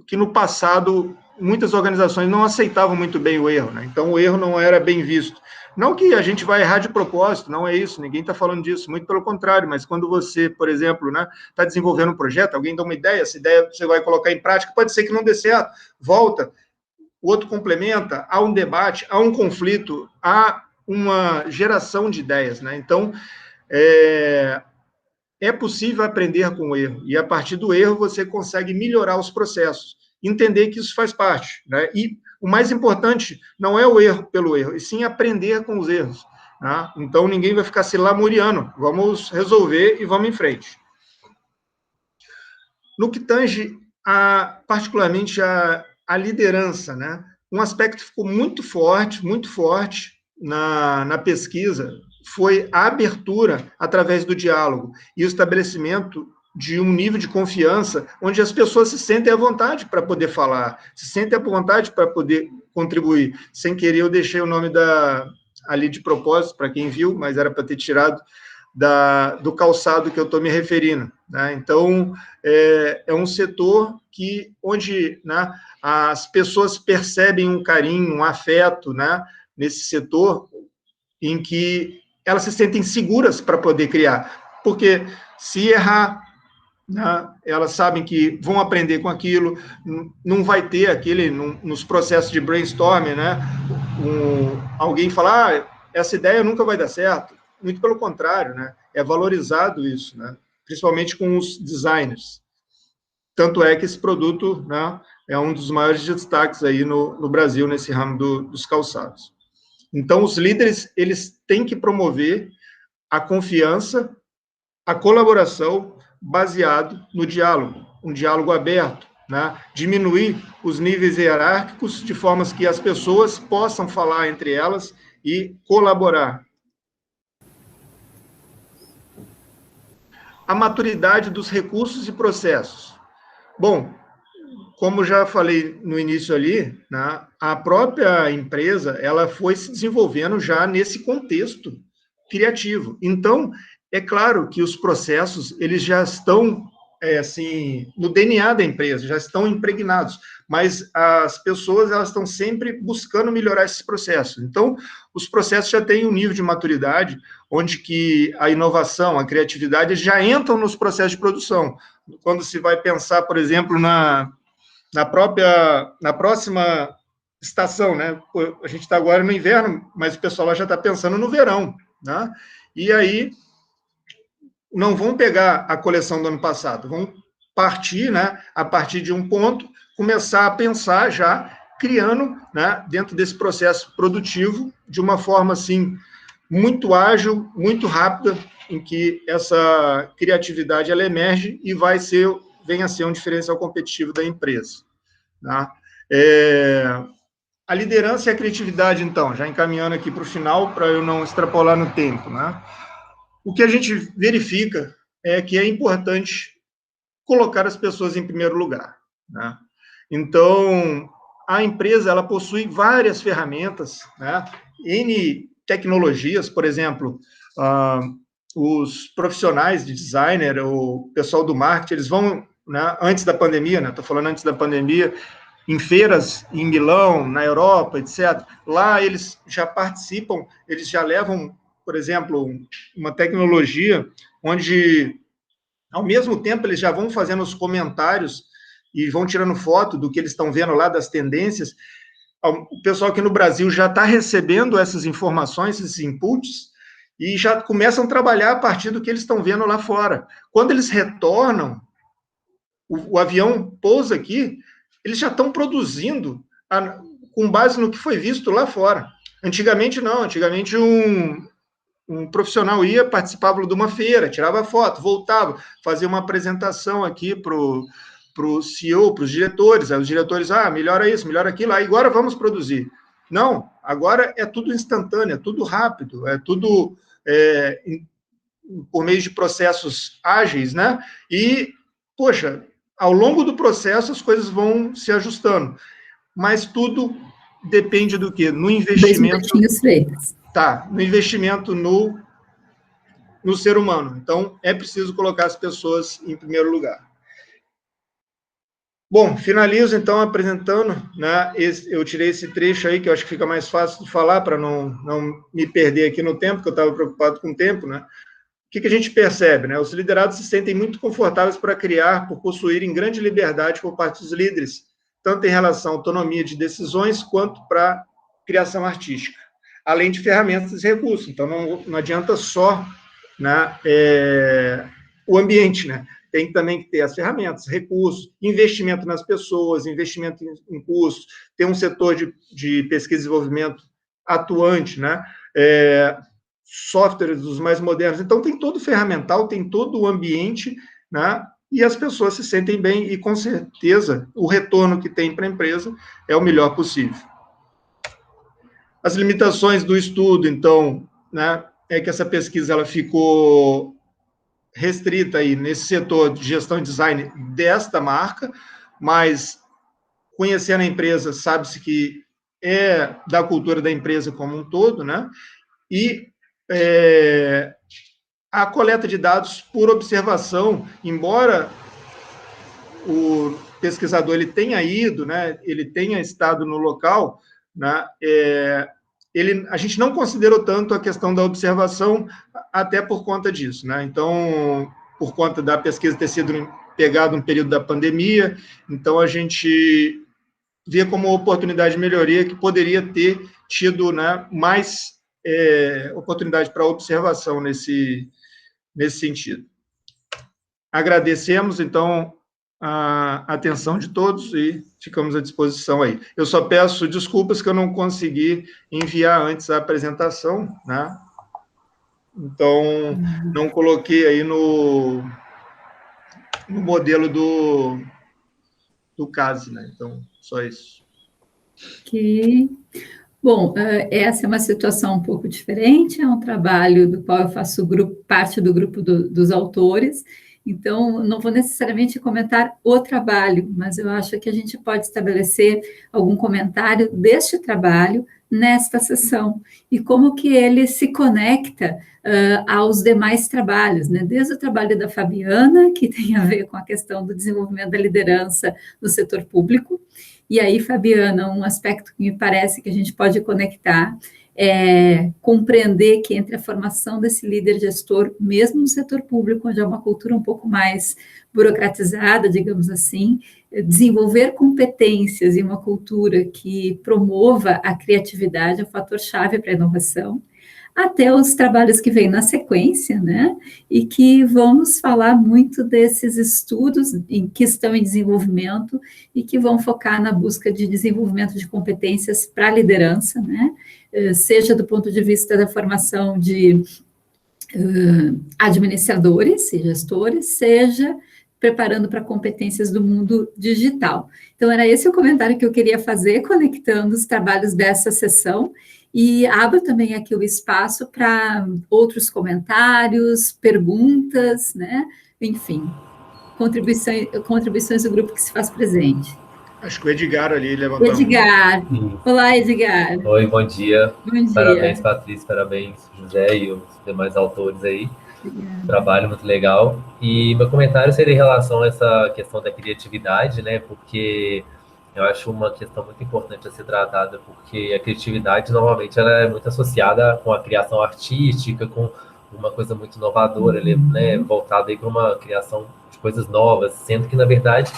que no passado muitas organizações não aceitavam muito bem o erro, né? Então o erro não era bem visto. Não que a gente vai errar de propósito, não é isso, ninguém está falando disso, muito pelo contrário, mas quando você, por exemplo, né, está desenvolvendo um projeto, alguém dá uma ideia, essa ideia você vai colocar em prática, pode ser que não dê certo, volta, o outro complementa, há um debate, há um conflito, há uma geração de ideias, né? Então, é possível aprender com o erro, e a partir do erro você consegue melhorar os processos, entender que isso faz parte, né? E o mais importante não é o erro pelo erro, e sim aprender com os erros, né? Então, ninguém vai ficar se lamuriando, vamos resolver e vamos em frente. No que tange, particularmente, a liderança, né? Um aspecto que ficou muito forte na pesquisa foi a abertura através do diálogo e o estabelecimento de um nível de confiança onde as pessoas se sentem à vontade para poder falar, se sentem à vontade para poder contribuir. Sem querer, eu deixei o nome ali de propósito, para quem viu, mas era para ter tirado do calçado que eu estou me referindo, né? Então, é um setor onde, né, as pessoas percebem um carinho, um afeto, né, nesse setor, em que elas se sentem seguras para poder criar, porque se errar, né, elas sabem que vão aprender com aquilo, não vai ter nos processos de brainstorming, né, alguém falar, essa ideia nunca vai dar certo. Muito pelo contrário, né? É valorizado isso, né? Principalmente com os designers. Tanto é que esse produto, né, é um dos maiores destaques aí no Brasil, nesse ramo dos calçados. Então, os líderes, eles têm que promover a confiança, a colaboração baseado no diálogo, um diálogo aberto, né? Diminuir os níveis hierárquicos de formas que as pessoas possam falar entre elas e colaborar. A maturidade dos recursos e processos. Bom, como já falei no início ali, né, a própria empresa, ela foi se desenvolvendo já nesse contexto criativo. Então, é claro que os processos, eles já estão assim, no DNA da empresa, já estão impregnados, mas as pessoas, elas estão sempre buscando melhorar esses processos. Então, os processos já têm um nível de maturidade, onde que a inovação, a criatividade já entram nos processos de produção. Quando se vai pensar, por exemplo, na próxima estação, né? A gente está agora no inverno, mas o pessoal lá já está pensando no verão, né? E aí, não vão pegar a coleção do ano passado, vão partir, né, a partir de um ponto, começar a pensar já, criando, né, dentro desse processo produtivo, de uma forma, assim, muito ágil, muito rápida, em que essa criatividade, ela emerge e venha a ser um diferencial competitivo da empresa. Tá? A liderança e a criatividade, então, já encaminhando aqui para o final, para eu não extrapolar no tempo, né? O que a gente verifica é que é importante colocar as pessoas em primeiro lugar, né? Então, a empresa, ela possui várias ferramentas, né? N tecnologias, por exemplo, os profissionais de designer, o pessoal do marketing, eles vão, né, antes da pandemia, né? Estou falando antes da pandemia, em feiras em Milão, na Europa, etc. Lá eles já participam, eles já levam, por exemplo, uma tecnologia onde, ao mesmo tempo, eles já vão fazendo os comentários e vão tirando foto do que eles estão vendo lá, das tendências. O pessoal aqui no Brasil já está recebendo essas informações, esses inputs, e já começam a trabalhar a partir do que eles estão vendo lá fora. Quando eles retornam, o avião pousa aqui, eles já estão produzindo com base no que foi visto lá fora. Antigamente, não. Antigamente, um profissional ia, participava de uma feira, tirava foto, voltava, fazia uma apresentação aqui para o CEO, para os diretores. Aí os diretores, melhora isso, melhora aquilo, aí agora vamos produzir. Não, agora é tudo instantâneo, é tudo rápido, é tudo por meio de processos ágeis, né? E, poxa, ao longo do processo as coisas vão se ajustando, mas tudo depende do quê? No investimento... no investimento no ser humano. Então, é preciso colocar as pessoas em primeiro lugar. Bom, finalizo, então, apresentando, né, eu tirei esse trecho aí, que eu acho que fica mais fácil de falar, para não me perder aqui no tempo, que eu estava preocupado com o tempo, né? O que a gente percebe, né? Os liderados se sentem muito confortáveis para criar, por possuírem grande liberdade por parte dos líderes, tanto em relação à autonomia de decisões, quanto para criação artística, além de ferramentas e recursos. Então, não adianta só, né, o ambiente, né? Tem também que ter as ferramentas, recursos, investimento nas pessoas, investimento em cursos, ter um setor de pesquisa e desenvolvimento atuante, né? Softwares dos mais modernos. Então, tem todo o ferramental, tem todo o ambiente, né? E as pessoas se sentem bem e, com certeza, o retorno que tem para a empresa é o melhor possível. As limitações do estudo, então, né, é que essa pesquisa ela ficou restrita aí nesse setor de gestão e design desta marca, mas conhecendo a empresa, sabe-se que é da cultura da empresa como um todo, né? E a coleta de dados por observação, embora o pesquisador ele tenha ido, né, ele tenha estado no local, né, a gente não considerou tanto a questão da observação, até por conta disso, né? Então, por conta da pesquisa ter sido pegada no período da pandemia, então a gente vê como uma oportunidade de melhoria que poderia ter tido, né, mais oportunidade para observação nesse sentido. Agradecemos, então, a atenção de todos e ficamos à disposição aí. Eu só peço desculpas que eu não consegui enviar antes a apresentação, né? Então, não coloquei aí no modelo do CASE, né? Então, só isso. Ok. Bom, essa é uma situação um pouco diferente, é um trabalho do qual eu faço parte do grupo dos autores, Então, não vou necessariamente comentar o trabalho, mas eu acho que a gente pode estabelecer algum comentário deste trabalho nesta sessão, e como que ele se conecta aos demais trabalhos, né? Desde o trabalho da Fabiana, que tem a ver com a questão do desenvolvimento da liderança no setor público, e aí, Fabiana, um aspecto que me parece que a gente pode conectar é compreender que entre a formação desse líder gestor, mesmo no setor público, onde é uma cultura um pouco mais burocratizada, digamos assim, desenvolver competências e uma cultura que promova a criatividade é um fator-chave para a inovação, até os trabalhos que vêm na sequência, né, e que vão nos falar muito desses estudos que estão em desenvolvimento e que vão focar na busca de desenvolvimento de competências para a liderança, né, seja do ponto de vista da formação de administradores e gestores, seja preparando para competências do mundo digital. Então, era esse o comentário que eu queria fazer, conectando os trabalhos dessa sessão, e abro também aqui o espaço para outros comentários, perguntas, né? Enfim, contribuições do grupo que se faz presente. Acho que o Edgar ali levantou. Edgar. Olá, Edgar. Oi, bom dia. Bom dia. Parabéns, Patrícia, parabéns, José e os demais autores aí. Trabalho muito legal. E meu comentário seria em relação a essa questão da criatividade, né? Porque eu acho uma questão muito importante a ser tratada, porque a criatividade, normalmente, ela é muito associada com a criação artística, com uma coisa muito inovadora, né? Voltada aí para uma criação de coisas novas, sendo que, na verdade,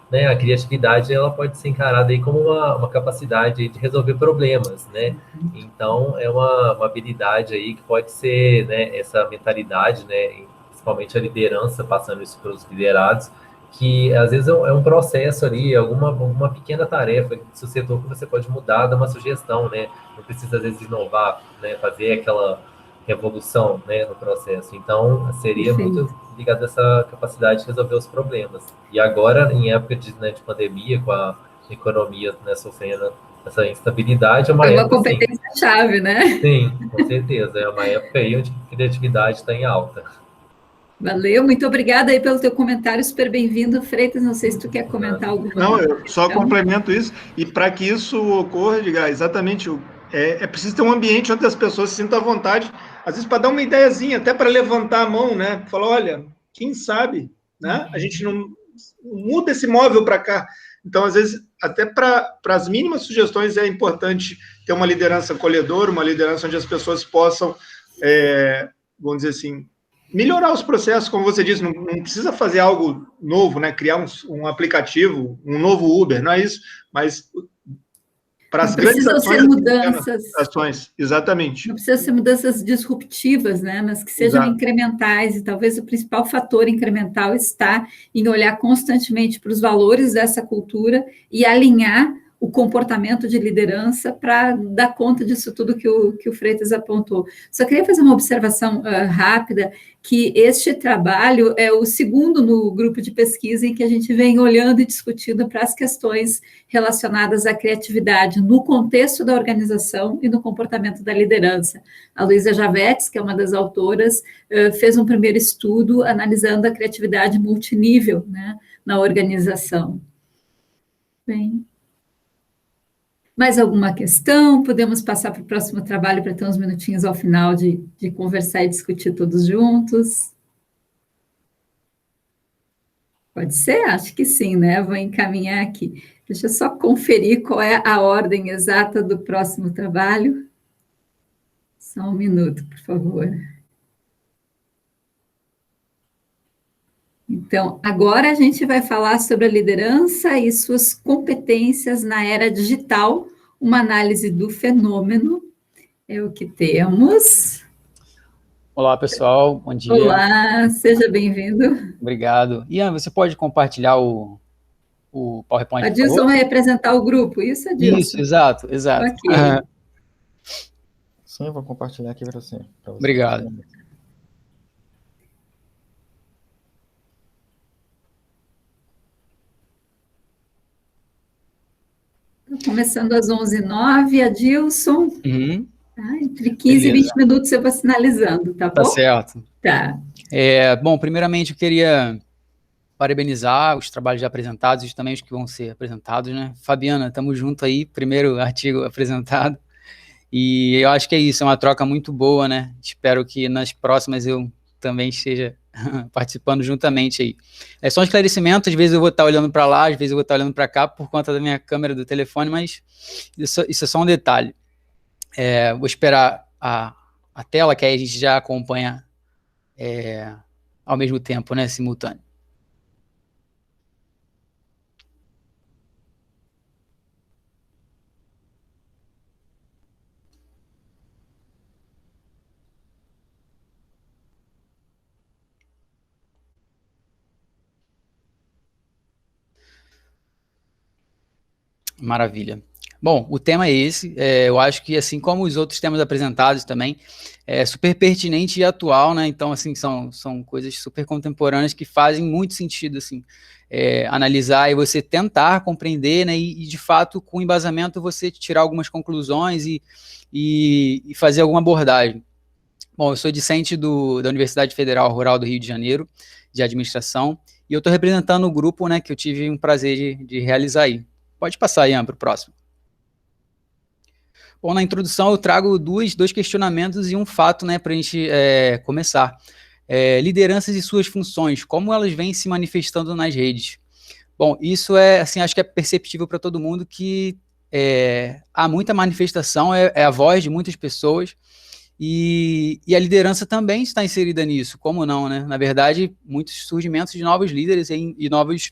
né, a criatividade ela pode ser encarada aí como uma capacidade de resolver problemas, né? Então, é uma habilidade aí que pode ser, né, essa mentalidade, né, principalmente a liderança, passando isso para os liderados, que às vezes é um processo ali, alguma pequena tarefa do seu setor que você pode mudar, dar uma sugestão, né? Não precisa, às vezes, inovar, né, fazer aquela revolução, né, no processo. Então, seria muito ligado a essa capacidade de resolver os problemas. E agora, em época de pandemia, com a economia, né, sofrendo essa instabilidade, é uma época... É uma competência-chave, né? Sim, com certeza. É uma época aí onde a criatividade está em alta. Valeu, muito obrigada aí pelo teu comentário, super bem-vindo. Freitas, não sei se tu quer comentar alguma coisa. Não, eu só complemento isso, e para que isso ocorra, Edgar, exatamente, é preciso ter um ambiente onde as pessoas se sintam à vontade, às vezes para dar uma ideiazinha, até para levantar a mão, né? Falar, olha, quem sabe, né? A gente não muda esse móvel para cá. Então, às vezes, até para as mínimas sugestões é importante ter uma liderança acolhedora, uma liderança onde as pessoas possam, vamos dizer assim, melhorar os processos, como você disse, não precisa fazer algo novo, né? Criar um aplicativo, um novo Uber, não é isso, mas para as grandes ações, mudanças, exatamente. Não precisa ser mudanças disruptivas, né? Mas que sejam incrementais, e talvez o principal fator incremental está em olhar constantemente para os valores dessa cultura e alinhar o comportamento de liderança para dar conta disso tudo que o Freitas apontou. Só queria fazer uma observação rápida, que este trabalho é o segundo no grupo de pesquisa em que a gente vem olhando e discutindo para as questões relacionadas à criatividade no contexto da organização e no comportamento da liderança. A Luísa Javetes, que é uma das autoras, fez um primeiro estudo analisando a criatividade multinível, né, na organização. Bem... Mais alguma questão? Podemos passar para o próximo trabalho para ter uns minutinhos ao final de conversar e discutir todos juntos? Pode ser? Acho que sim, né? Vou encaminhar aqui. Deixa eu só conferir qual é a ordem exata do próximo trabalho. Só um minuto, por favor. Então, agora a gente vai falar sobre a liderança e suas competências na era digital, uma análise do fenômeno, é o que temos. Olá, pessoal, bom dia. Olá, seja bem-vindo. Obrigado. Ian, você pode compartilhar o PowerPoint, por favor? Adilson vai representar o grupo, isso, Adilson? Isso, exato. Ok. Sim, eu vou compartilhar aqui para você. Obrigado. Começando às 11h09, Adilson. Uhum. Entre 15 e 20 minutos eu vou sinalizando, tá bom? Tá certo. Tá. Bom, primeiramente eu queria parabenizar os trabalhos já apresentados e também os que vão ser apresentados, né? Fabiana, estamos junto aí, primeiro artigo apresentado. E eu acho que é isso, é uma troca muito boa, né? Espero que nas próximas eu também esteja participando juntamente aí. É só um esclarecimento, às vezes eu vou estar olhando para lá, às vezes eu vou estar olhando para cá por conta da minha câmera do telefone, mas isso é só um detalhe. Vou esperar a tela, que aí a gente já acompanha ao mesmo tempo, né? Simultâneo. Maravilha. Bom, o tema é esse. Eu acho que, assim como os outros temas apresentados também, é super pertinente e atual, né? Então, assim, são coisas super contemporâneas que fazem muito sentido, assim, analisar e você tentar compreender, né? E, de fato, com embasamento, você tirar algumas conclusões e fazer alguma abordagem. Bom, eu sou discente da Universidade Federal Rural do Rio de Janeiro, de administração, e eu estou representando o grupo, né, que eu tive um prazer de realizar aí. Pode passar, Ian, para o próximo. Bom, na introdução eu trago dois questionamentos e um fato, né, para a gente começar. Lideranças e suas funções, como elas vêm se manifestando nas redes? Bom, isso assim, acho que é perceptível para todo mundo que há muita manifestação, é a voz de muitas pessoas, e a liderança também está inserida nisso, como não, né? Na verdade, muitos surgimentos de novos líderes e novos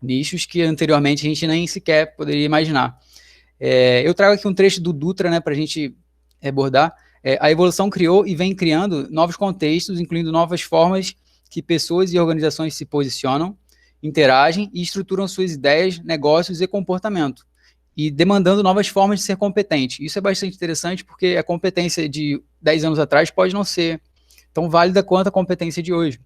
nichos que anteriormente a gente nem sequer poderia imaginar. Eu trago aqui um trecho do Dutra, né, para a gente abordar. A evolução criou e vem criando novos contextos, incluindo novas formas que pessoas e organizações se posicionam, interagem e estruturam suas ideias, negócios e comportamento, e demandando novas formas de ser competente. Isso é bastante interessante porque a competência de 10 anos atrás pode não ser tão válida quanto a competência de hoje.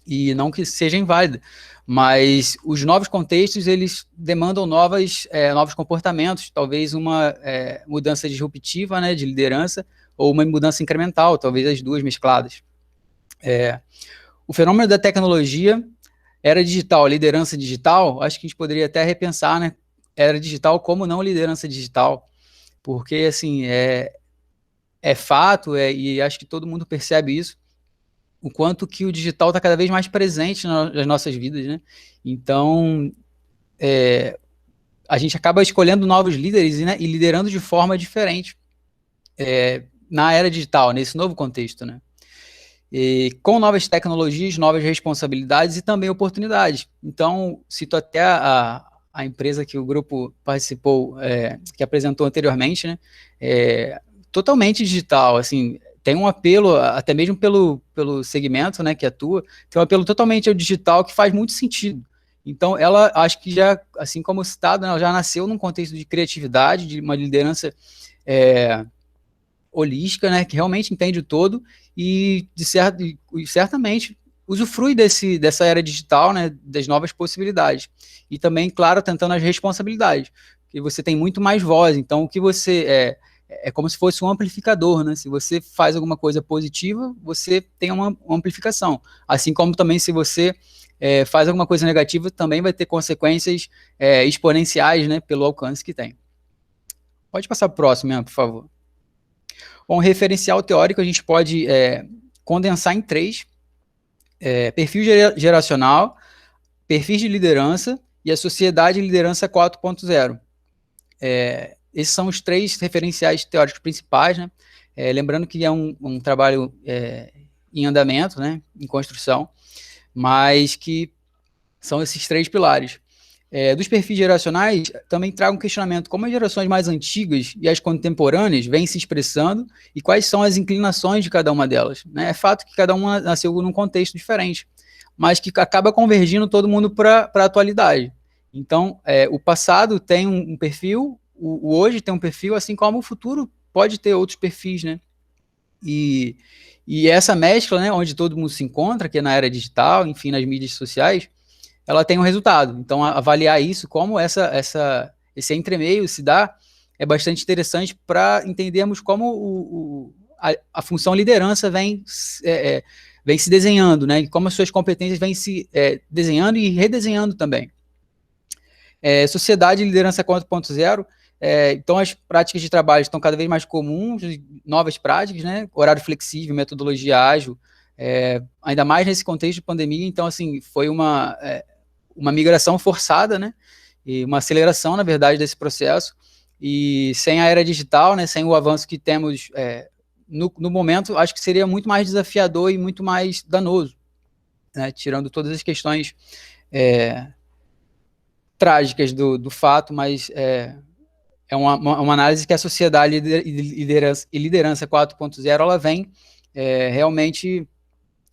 E não que seja inválida, mas os novos contextos, eles demandam novos comportamentos, talvez uma mudança disruptiva, né, de liderança, ou uma mudança incremental, talvez as duas mescladas. O fenômeno da tecnologia, era digital, liderança digital, acho que a gente poderia até repensar, né, era digital como não liderança digital, porque, assim, é fato, e acho que todo mundo percebe isso, o quanto que o digital está cada vez mais presente nas nossas vidas, né? Então, a gente acaba escolhendo novos líderes, né, e liderando de forma diferente na era digital, nesse novo contexto, né? E com novas tecnologias, novas responsabilidades e também oportunidades. Então, cito até a empresa que o grupo participou, que apresentou anteriormente, né? Totalmente digital, assim, tem um apelo, até mesmo pelo segmento, né, que atua, tem um apelo totalmente ao digital que faz muito sentido. Então, ela, acho que já, assim como citado, né, ela já nasceu num contexto de criatividade, de uma liderança holística, né, que realmente entende o todo e certamente usufrui dessa era digital, né, das novas possibilidades. E também, claro, tentando as responsabilidades, que você tem muito mais voz, então o que você é como se fosse um amplificador, né? Se você faz alguma coisa positiva, você tem uma amplificação. Assim como também se você faz alguma coisa negativa, também vai ter consequências exponenciais, né? Pelo alcance que tem. Pode passar para o próximo, Ian, por favor. Bom, referencial teórico a gente pode condensar em 3. Perfil geracional, perfis de liderança e a sociedade de liderança 4.0. Esses são os 3 referenciais teóricos principais, né? Lembrando que é um trabalho em andamento, né? Em construção, mas que são esses 3 pilares. Dos perfis geracionais, também trago um questionamento: como as gerações mais antigas e as contemporâneas vêm se expressando e quais são as inclinações de cada uma delas, né? É fato que cada uma nasceu num contexto diferente, mas que acaba convergindo todo mundo para a atualidade. Então, o passado tem um perfil, o hoje tem um perfil, assim como o futuro pode ter outros perfis, né? E essa mescla, né, onde todo mundo se encontra, que é na era digital, enfim, nas mídias sociais, ela tem um resultado. Então, avaliar isso, como esse entremeio se dá, é bastante interessante para entendermos como a função liderança vem se desenhando, né? E como as suas competências vêm se desenhando e redesenhando também. Sociedade e liderança 4.0, então as práticas de trabalho estão cada vez mais comuns, novas práticas, né? Horário flexível, metodologia ágil, ainda mais nesse contexto de pandemia. Então, assim, foi uma migração forçada, né? E uma aceleração, na verdade, desse processo. E sem a era digital, né? Sem o avanço que temos no momento, acho que seria muito mais desafiador e muito mais danoso, né? Tirando todas as questões trágicas do fato, mas é uma análise que a sociedade e liderança 4.0 ela vem realmente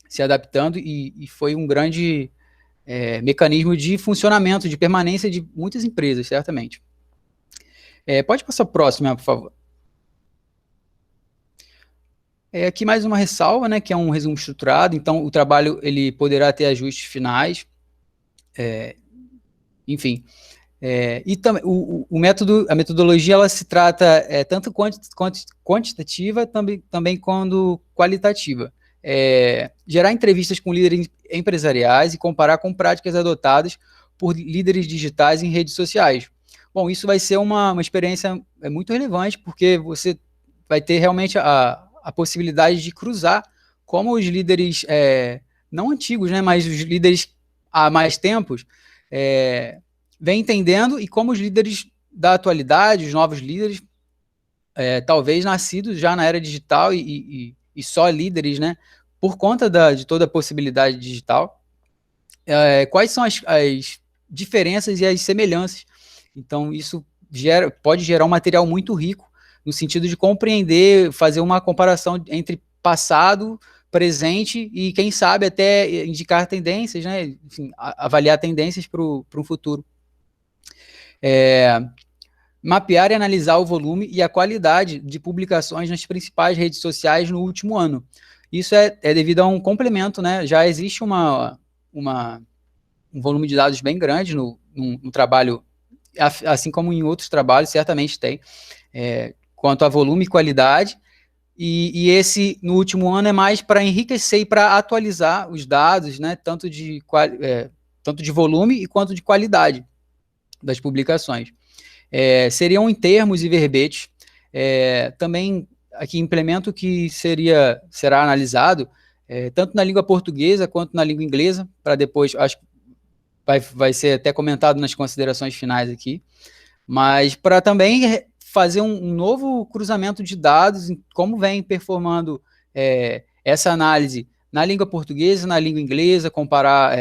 se adaptando e foi um grande mecanismo de funcionamento, de permanência de muitas empresas, certamente. Pode passar para a próxima, por favor. Aqui mais uma ressalva, né, que é um resumo estruturado. Então, o trabalho ele poderá ter ajustes finais, enfim. E também o método, a metodologia, ela se trata tanto quantitativa também quanto qualitativa. Gerar entrevistas com líderes empresariais e comparar com práticas adotadas por líderes digitais em redes sociais. Bom, isso vai ser uma experiência muito relevante, porque você vai ter realmente a possibilidade de cruzar como os líderes, não antigos, né, mas os líderes há mais tempos, vem entendendo e como os líderes da atualidade, os novos líderes, talvez nascidos já na era digital e só líderes, né, por conta de toda a possibilidade digital, quais são as diferenças e as semelhanças. Então, isso pode gerar um material muito rico, no sentido de compreender, fazer uma comparação entre passado, presente e, quem sabe, até indicar tendências, né? Enfim, avaliar tendências para o futuro. Mapear e analisar o volume e a qualidade de publicações nas principais redes sociais no último ano. Isso é devido a um complemento, né? Já existe um volume de dados bem grande no trabalho, assim como em outros trabalhos, certamente tem, quanto a volume e qualidade, e esse, no último ano, é mais para enriquecer e para atualizar os dados, né, tanto de volume e quanto de qualidade das publicações. Seriam em termos e verbetes, também aqui implemento que será analisado tanto na língua portuguesa quanto na língua inglesa, para depois, acho que vai ser até comentado nas considerações finais aqui, mas para também fazer um novo cruzamento de dados, como vem performando essa análise na língua portuguesa, na língua inglesa, comparar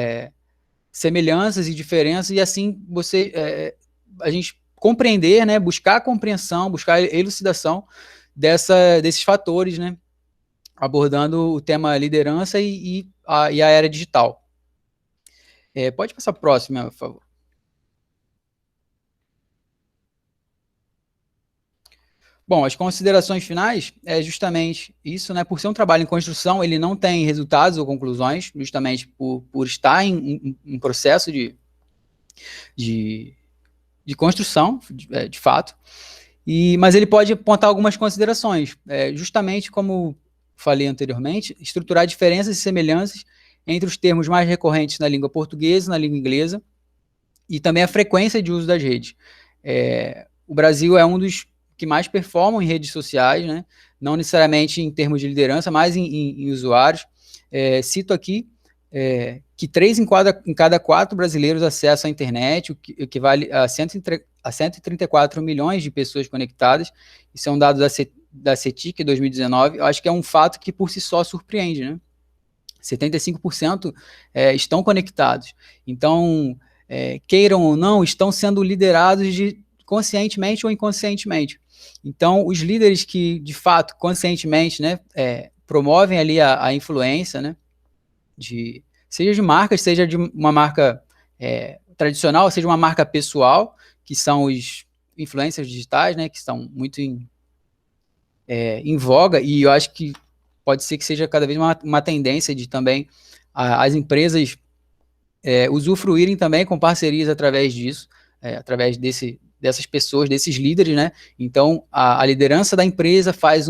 semelhanças e diferenças, e assim a gente compreender, né, buscar a compreensão, buscar a elucidação desses fatores, né, abordando o tema liderança e a era digital. Pode passar para a próxima, por favor. Bom, as considerações finais é justamente isso, né? Por ser um trabalho em construção, ele não tem resultados ou conclusões, justamente por estar em um processo de construção, de fato, mas ele pode apontar algumas considerações, justamente como falei anteriormente, estruturar diferenças e semelhanças entre os termos mais recorrentes na língua portuguesa e na língua inglesa, e também a frequência de uso das redes. O Brasil é um dos que mais performam em redes sociais, né? Não necessariamente em termos de liderança, mas em usuários. Cito aqui que 3 em cada 4 brasileiros acessam a internet, o que equivale a 134 milhões de pessoas conectadas. Isso é um dado da CETIC 2019. Eu acho que é um fato que por si só surpreende, né? 75% estão conectados. Então, queiram ou não, estão sendo liderados conscientemente ou inconscientemente. Então, os líderes que, de fato, conscientemente, né, promovem ali a influência, né, seja de marcas, seja de uma marca tradicional, seja uma marca pessoal, que são os influencers digitais, né, que estão muito em voga, e eu acho que pode ser que seja cada vez uma tendência de também as empresas usufruírem também com parcerias através disso, através dessas pessoas, desses líderes, né? Então, a liderança da empresa faz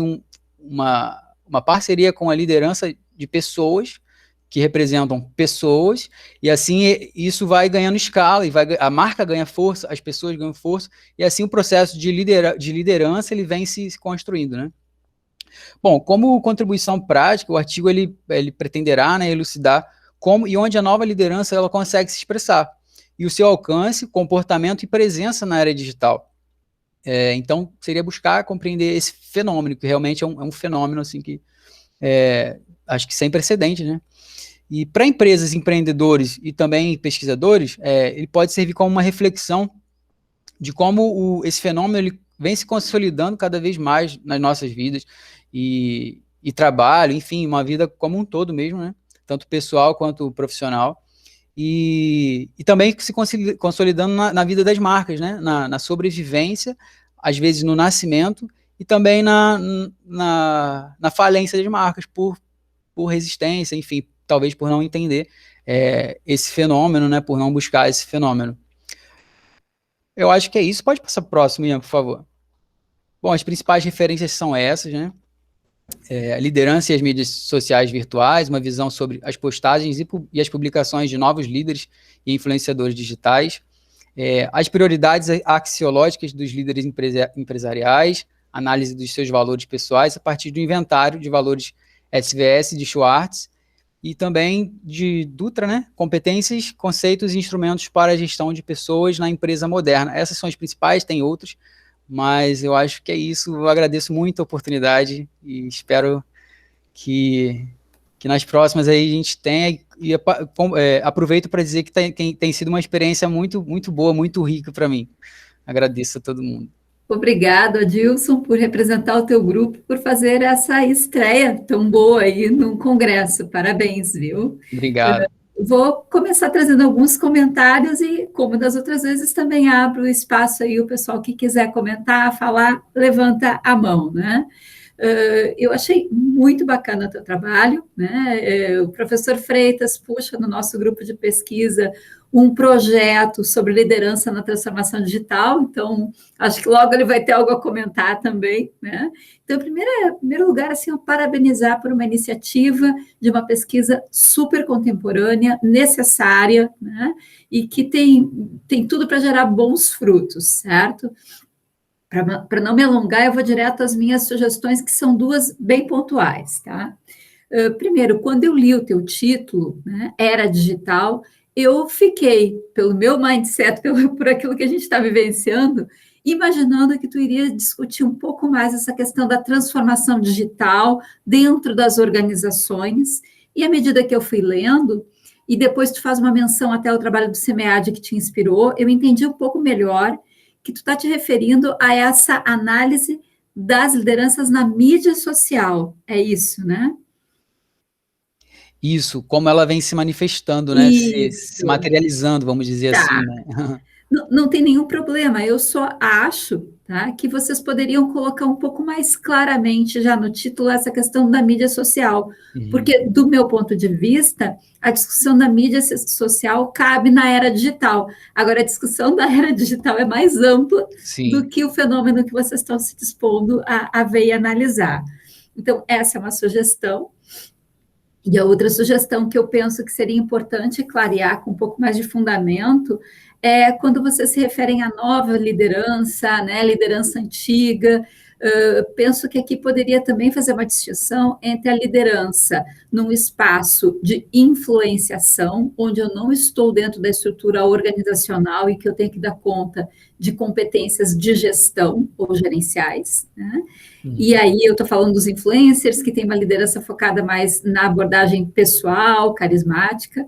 uma parceria com a liderança de pessoas, que representam pessoas, e assim isso vai ganhando escala, e a marca ganha força, as pessoas ganham força, e assim o processo de liderança ele vem se construindo, né? Bom, como contribuição prática, o artigo ele pretenderá, né, elucidar como e onde a nova liderança ela consegue se expressar, e o seu alcance, comportamento e presença na área digital. Então, seria buscar compreender esse fenômeno, que realmente é um fenômeno assim, que acho que sem precedente, né? E para empresas, empreendedores e também pesquisadores, ele pode servir como uma reflexão de como esse fenômeno ele vem se consolidando cada vez mais nas nossas vidas e trabalho, enfim, uma vida como um todo mesmo, né? Tanto pessoal quanto profissional. E também se consolidando na vida das marcas, né? Na sobrevivência, às vezes no nascimento e também na falência das marcas por resistência, enfim, talvez por não entender esse fenômeno, né, por não buscar esse fenômeno. Eu acho que é isso. Pode passar para o próximo, Ian, por favor. Bom, as principais referências são essas, né? A liderança e as mídias sociais virtuais, uma visão sobre as postagens e as publicações de novos líderes e influenciadores digitais, as prioridades axiológicas dos líderes empresariais, análise dos seus valores pessoais a partir do inventário de valores SVS de Schwartz, e também de Dutra, né? Competências, conceitos e instrumentos para a gestão de pessoas na empresa moderna. Essas são as principais, tem outros, mas eu acho que é isso. Eu agradeço muito a oportunidade e espero que nas próximas aí a gente tenha, e aproveito para dizer que tem sido uma experiência muito, muito boa, muito rica para mim. Agradeço a todo mundo. Obrigado, Adilson, por representar o teu grupo, por fazer essa estreia tão boa aí no congresso. Parabéns, viu? Obrigado. Vou começar trazendo alguns comentários e, como das outras vezes, também abro espaço aí, o pessoal que quiser comentar, falar, levanta a mão, né? Eu achei muito bacana o teu trabalho, né? O professor Freitas puxa no nosso grupo de pesquisa um projeto sobre liderança na transformação digital, então acho que logo ele vai ter algo a comentar também, né? Então, em primeiro lugar, assim, eu parabenizar por uma iniciativa de uma pesquisa super contemporânea, necessária, né? E que tem tudo para gerar bons frutos, certo? Para não me alongar, eu vou direto às minhas sugestões, que são duas bem pontuais, tá? Primeiro, quando eu li o teu título, né, Era Digital, eu fiquei, pelo meu mindset, por aquilo que a gente está vivenciando, imaginando que tu iria discutir um pouco mais essa questão da transformação digital dentro das organizações, e à medida que eu fui lendo, e depois tu faz uma menção até ao trabalho do SEMEAD que te inspirou, eu entendi um pouco melhor que tu está te referindo a essa análise das lideranças na mídia social, é isso, né? Isso, como ela vem se manifestando, né? Se materializando, vamos dizer assim, né? Não tem nenhum problema, eu só acho, tá, que vocês poderiam colocar um pouco mais claramente já no título essa questão da mídia social, porque, do meu ponto de vista, a discussão da mídia social cabe na era digital. Agora, a discussão da era digital é mais ampla do que o fenômeno que vocês estão se dispondo a ver e analisar. Então, essa é uma sugestão. E a outra sugestão que eu penso que seria importante clarear com um pouco mais de fundamento é quando vocês se referem à nova liderança, né, liderança antiga. Penso que aqui poderia também fazer uma distinção entre a liderança num espaço de influenciação, onde eu não estou dentro da estrutura organizacional e que eu tenho que dar conta de competências de gestão ou gerenciais, né? E aí eu estou falando dos influencers, que tem uma liderança focada mais na abordagem pessoal, carismática,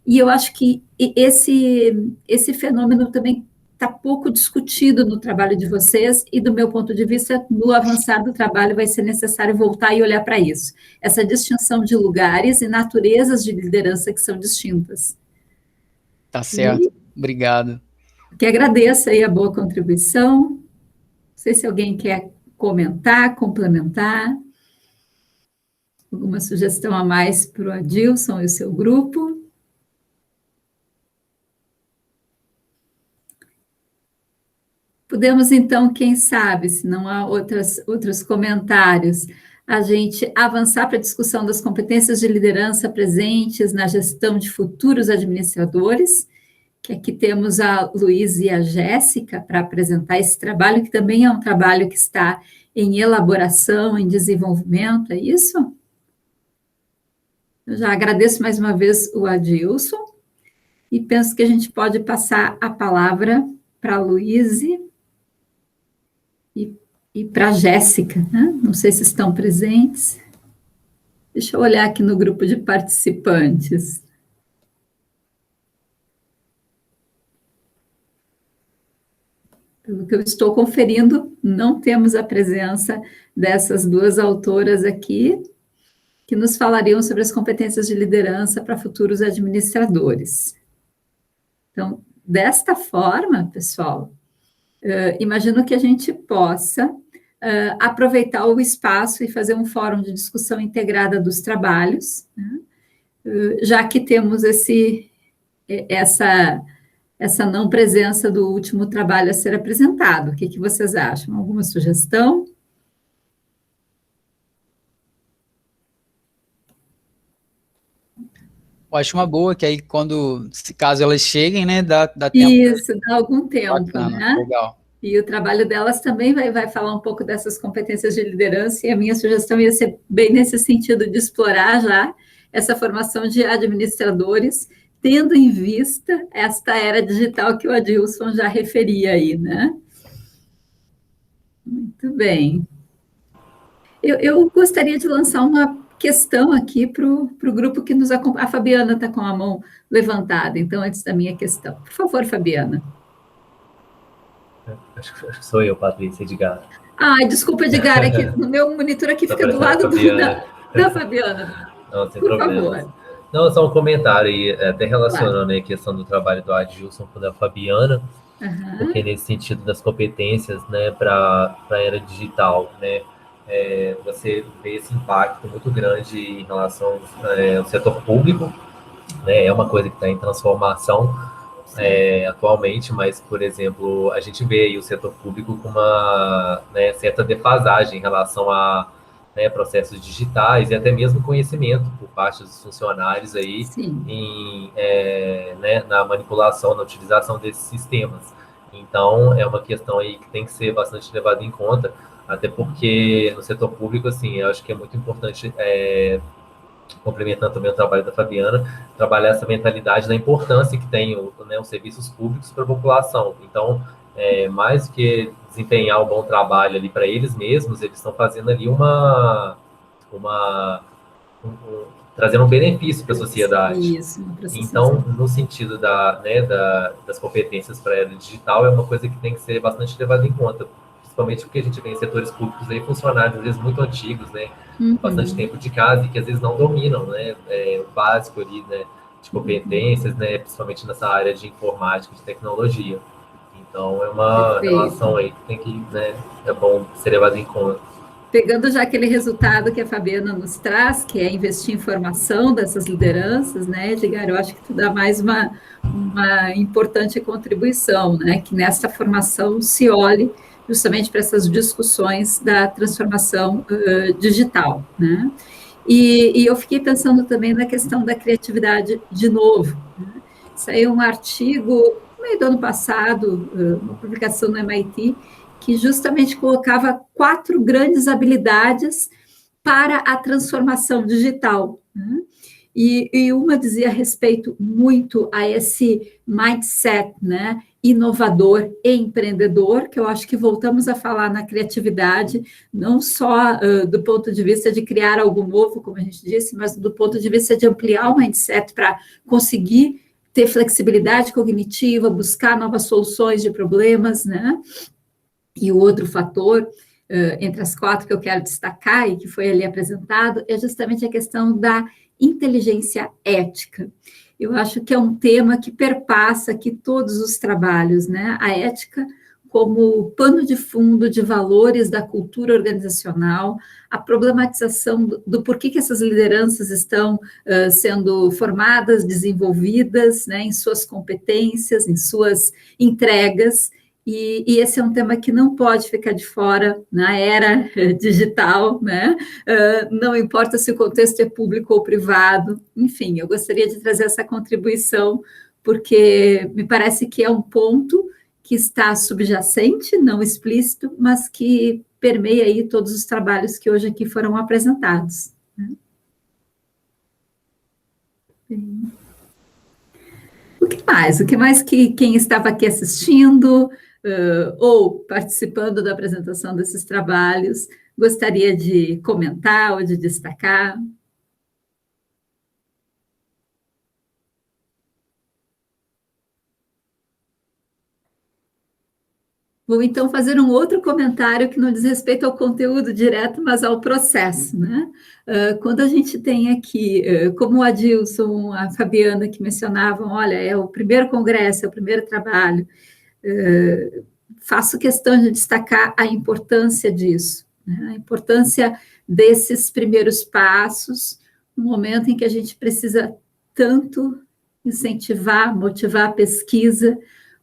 e eu acho que esse fenômeno também está pouco discutido no trabalho de vocês, e do meu ponto de vista, no avançar do trabalho vai ser necessário voltar e olhar para isso. Essa distinção de lugares e naturezas de liderança que são distintas. Tá certo, obrigado. Que agradeço aí a boa contribuição. Não sei se alguém quer comentar, complementar. Alguma sugestão a mais para o Adilson e o seu grupo? Podemos, então, quem sabe, se não há outros comentários, a gente avançar para a discussão das competências de liderança presentes na gestão de futuros administradores, que aqui temos a Luísa e a Jéssica para apresentar esse trabalho, que também é um trabalho que está em elaboração, em desenvolvimento, é isso? Eu já agradeço mais uma vez o Adilson, e penso que a gente pode passar a palavra para a Luísa e para a Jéssica, né? Não sei se estão presentes. Deixa eu olhar aqui no grupo de participantes. Pelo que eu estou conferindo, não temos a presença dessas duas autoras aqui, que nos falariam sobre as competências de liderança para futuros administradores. Então, desta forma, pessoal, imagino que a gente possa aproveitar o espaço e fazer um fórum de discussão integrada dos trabalhos, né? Já que temos essa não presença do último trabalho a ser apresentado. O que vocês acham? Alguma sugestão? Eu acho uma boa, que aí caso elas cheguem, né, dá tempo. Isso, dá algum tempo, Bacana, né? legal. E o trabalho delas também vai falar um pouco dessas competências de liderança, e a minha sugestão ia ser bem nesse sentido, de explorar já essa formação de administradores, tendo em vista esta era digital que o Adilson já referia aí, né? Muito bem. Eu gostaria de lançar uma questão aqui para o grupo que nos acompanha. A Fabiana está com a mão levantada, então, antes da minha questão. Por favor, Fabiana. Acho que sou eu, Patrícia Edgar. Ai, desculpa, Edgar, é que no meu monitor aqui fica do lado da Fabiana. Não, sem Por problema. favor. Não, só um comentário aí, até relacionando, né, a questão do trabalho do Adilson com da Fabiana, porque nesse sentido das competências, né, para a era digital, né, você vê esse impacto muito grande em relação ao setor público, né, é uma coisa que está em transformação atualmente, mas, por exemplo, a gente vê aí o setor público com uma, né, certa defasagem em relação a processos digitais e até mesmo conhecimento por parte dos funcionários aí na manipulação, na utilização desses sistemas. Então, é uma questão aí que tem que ser bastante levada em conta, até porque no setor público, assim, eu acho que é muito importante, complementando também o trabalho da Fabiana, trabalhar essa mentalidade da importância que tem os serviços públicos para a população. Então, mais do que desempenhar um bom trabalho ali para eles mesmos, eles estão fazendo ali trazendo um benefício para a sociedade. Isso, então, no sentido das competências para a era digital, é uma coisa que tem que ser bastante levada em conta, principalmente porque a gente vê em setores públicos aí funcionários, às vezes, muito antigos, né, bastante tempo de casa, e que às vezes não dominam, né, o básico ali, né, de competências, né, principalmente nessa área de informática, de tecnologia. Então, é uma relação aí que tem que, né, é bom ser levado em conta. Pegando já aquele resultado que a Fabiana nos traz, que é investir em formação dessas lideranças, né, Edgar, eu acho que tu dá mais uma importante contribuição, né, que nessa formação se olhe justamente para essas discussões da transformação digital, né. E eu fiquei pensando também na questão da criatividade de novo, né. Saiu um artigo no meio do ano passado, uma publicação no MIT, que justamente colocava 4 grandes habilidades para a transformação digital, né? E uma dizia respeito muito a esse mindset, né, inovador e empreendedor, que eu acho que voltamos a falar na criatividade, não só do ponto de vista de criar algo novo, como a gente disse, mas do ponto de vista de ampliar o mindset para conseguir ter flexibilidade cognitiva, buscar novas soluções de problemas, né? E o outro fator, entre as 4 que eu quero destacar e que foi ali apresentado, é justamente a questão da inteligência ética. Eu acho que é um tema que perpassa aqui todos os trabalhos, né? A ética como pano de fundo de valores da cultura organizacional, a problematização do porquê que essas lideranças estão sendo formadas, desenvolvidas, né, em suas competências, em suas entregas, e esse é um tema que não pode ficar de fora na era digital, né? Não importa se o contexto é público ou privado, enfim, eu gostaria de trazer essa contribuição, porque me parece que é um ponto que está subjacente, não explícito, mas que permeia aí todos os trabalhos que hoje aqui foram apresentados, né? O que mais? O que mais que quem estava aqui assistindo ou participando da apresentação desses trabalhos gostaria de comentar ou de destacar? Vou, então, fazer um outro comentário que não diz respeito ao conteúdo direto, mas ao processo, né? Quando a gente tem aqui, como o Adilson, a Fabiana, que mencionavam, olha, é o primeiro congresso, é o primeiro trabalho, faço questão de destacar a importância disso, né? A importância desses primeiros passos, no momento em que a gente precisa tanto incentivar, motivar a pesquisa,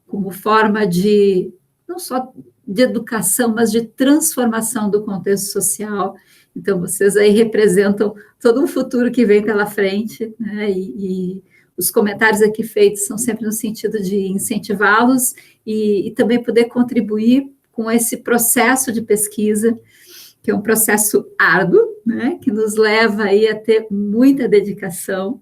como forma de não só de educação, mas de transformação do contexto social. Então, vocês aí representam todo um futuro que vem pela frente, né? E os comentários aqui feitos são sempre no sentido de incentivá-los e também poder contribuir com esse processo de pesquisa, que é um processo árduo, né? Que nos leva aí a ter muita dedicação,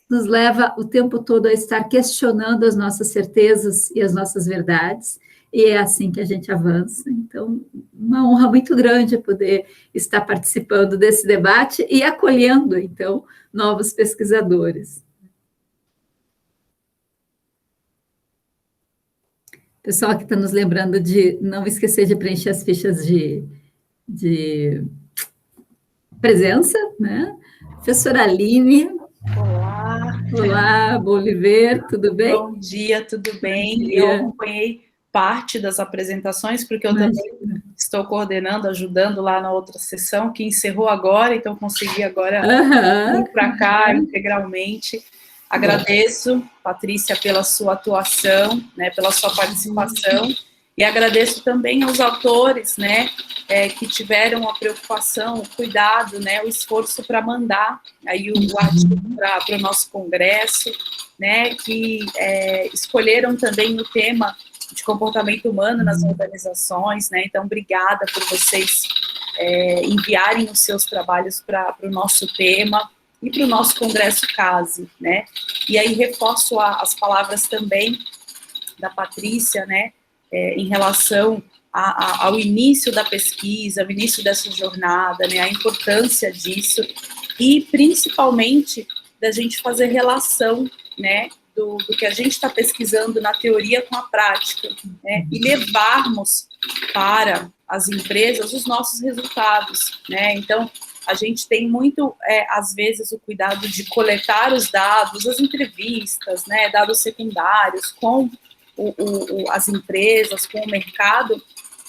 nos leva o tempo todo a estar questionando as nossas certezas e as nossas verdades, e é assim que a gente avança. Então, uma honra muito grande poder estar participando desse debate e acolhendo, então, novos pesquisadores. Pessoal que está nos lembrando de não esquecer de preencher as fichas de presença, né? Professora Aline. Olá. Olá, Boliver, tudo bem? Bom dia, tudo bem? Eu acompanhei parte das apresentações, porque eu também estou coordenando, ajudando lá na outra sessão, que encerrou agora, então consegui agora ir para cá integralmente. Agradeço, Patrícia, pela sua atuação, né, pela sua participação, e agradeço também aos autores, né, que tiveram a preocupação, o cuidado, né, o esforço para mandar aí o artigo para o nosso congresso, né, que escolheram também o tema de comportamento humano nas organizações, né, então obrigada por vocês enviarem os seus trabalhos para o nosso tema e para o nosso congresso CASE, né, e aí reforço as palavras também da Patrícia, né, em relação ao início da pesquisa, ao início dessa jornada, né, a importância disso, e principalmente da gente fazer relação, né, do que a gente está pesquisando na teoria com a prática, né, e levarmos para as empresas os nossos resultados, né, então a gente tem muito, às vezes, o cuidado de coletar os dados, as entrevistas, né, dados secundários com as empresas, com o mercado,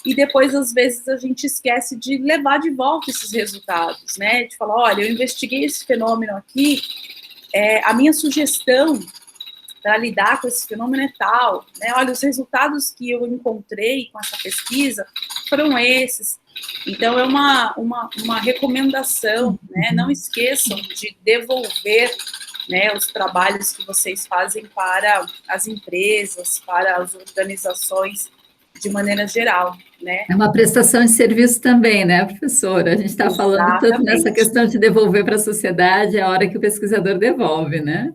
e depois, às vezes, a gente esquece de levar de volta esses resultados, né, de falar, olha, eu investiguei esse fenômeno aqui, a minha sugestão para lidar com esse fenômeno é tal, né, olha, os resultados que eu encontrei com essa pesquisa foram esses. Então, é uma recomendação, né, não esqueçam de devolver, né, os trabalhos que vocês fazem para as empresas, para as organizações, de maneira geral, né. É uma prestação de serviço também, né, professora? A gente está falando tanto nessa questão de devolver para a sociedade a hora que o pesquisador devolve, né?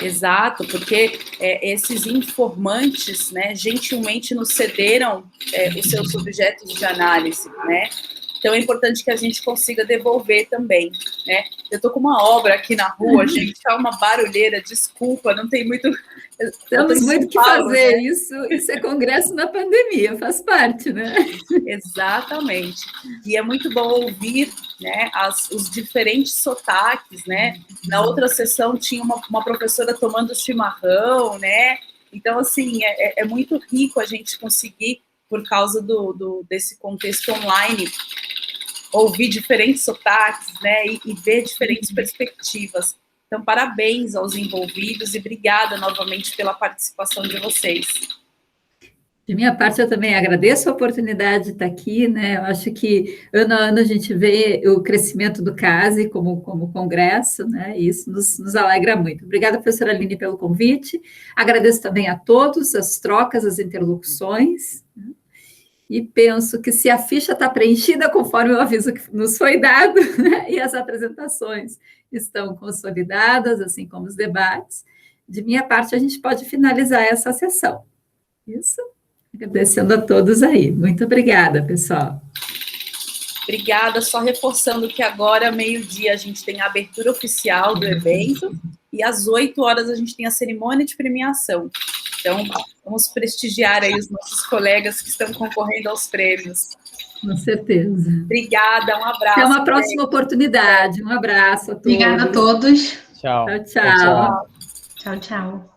Exato, porque esses informantes, né, gentilmente nos cederam os seus objetos de análise, né? Então é importante que a gente consiga devolver também, né? Eu tô com uma obra aqui na rua, gente, tá uma barulheira, desculpa, não tem muito... Temos muito que fazer, né? Isso é congresso na pandemia, faz parte, né? Exatamente. E é muito bom ouvir, né, os diferentes sotaques, né? Na outra sessão tinha uma professora tomando chimarrão, né? Então, assim, é muito rico a gente conseguir, por causa desse contexto online, ouvir diferentes sotaques, né, e ver diferentes perspectivas. Então, parabéns aos envolvidos e obrigada novamente pela participação de vocês. De minha parte, eu também agradeço a oportunidade de estar aqui, né? Eu acho que ano a ano a gente vê o crescimento do CASE como congresso, né? E isso nos alegra muito. Obrigada, professora Aline, pelo convite. Agradeço também a todos as trocas, as interlocuções, né? E penso que se a ficha está preenchida conforme o aviso que nos foi dado, né? E as apresentações estão consolidadas, assim como os debates, de minha parte, a gente pode finalizar essa sessão. Isso. Agradecendo a todos aí. Muito obrigada, pessoal. Obrigada. Só reforçando que agora, meio-dia, a gente tem a abertura oficial do evento e às 8 horas a gente tem a cerimônia de premiação. Então, vamos prestigiar aí os nossos colegas que estão concorrendo aos prêmios. Com certeza. Obrigada, um abraço. Até uma próxima oportunidade. Um abraço a todos. Obrigada a todos. Tchau. Tchau, tchau. Tchau, tchau.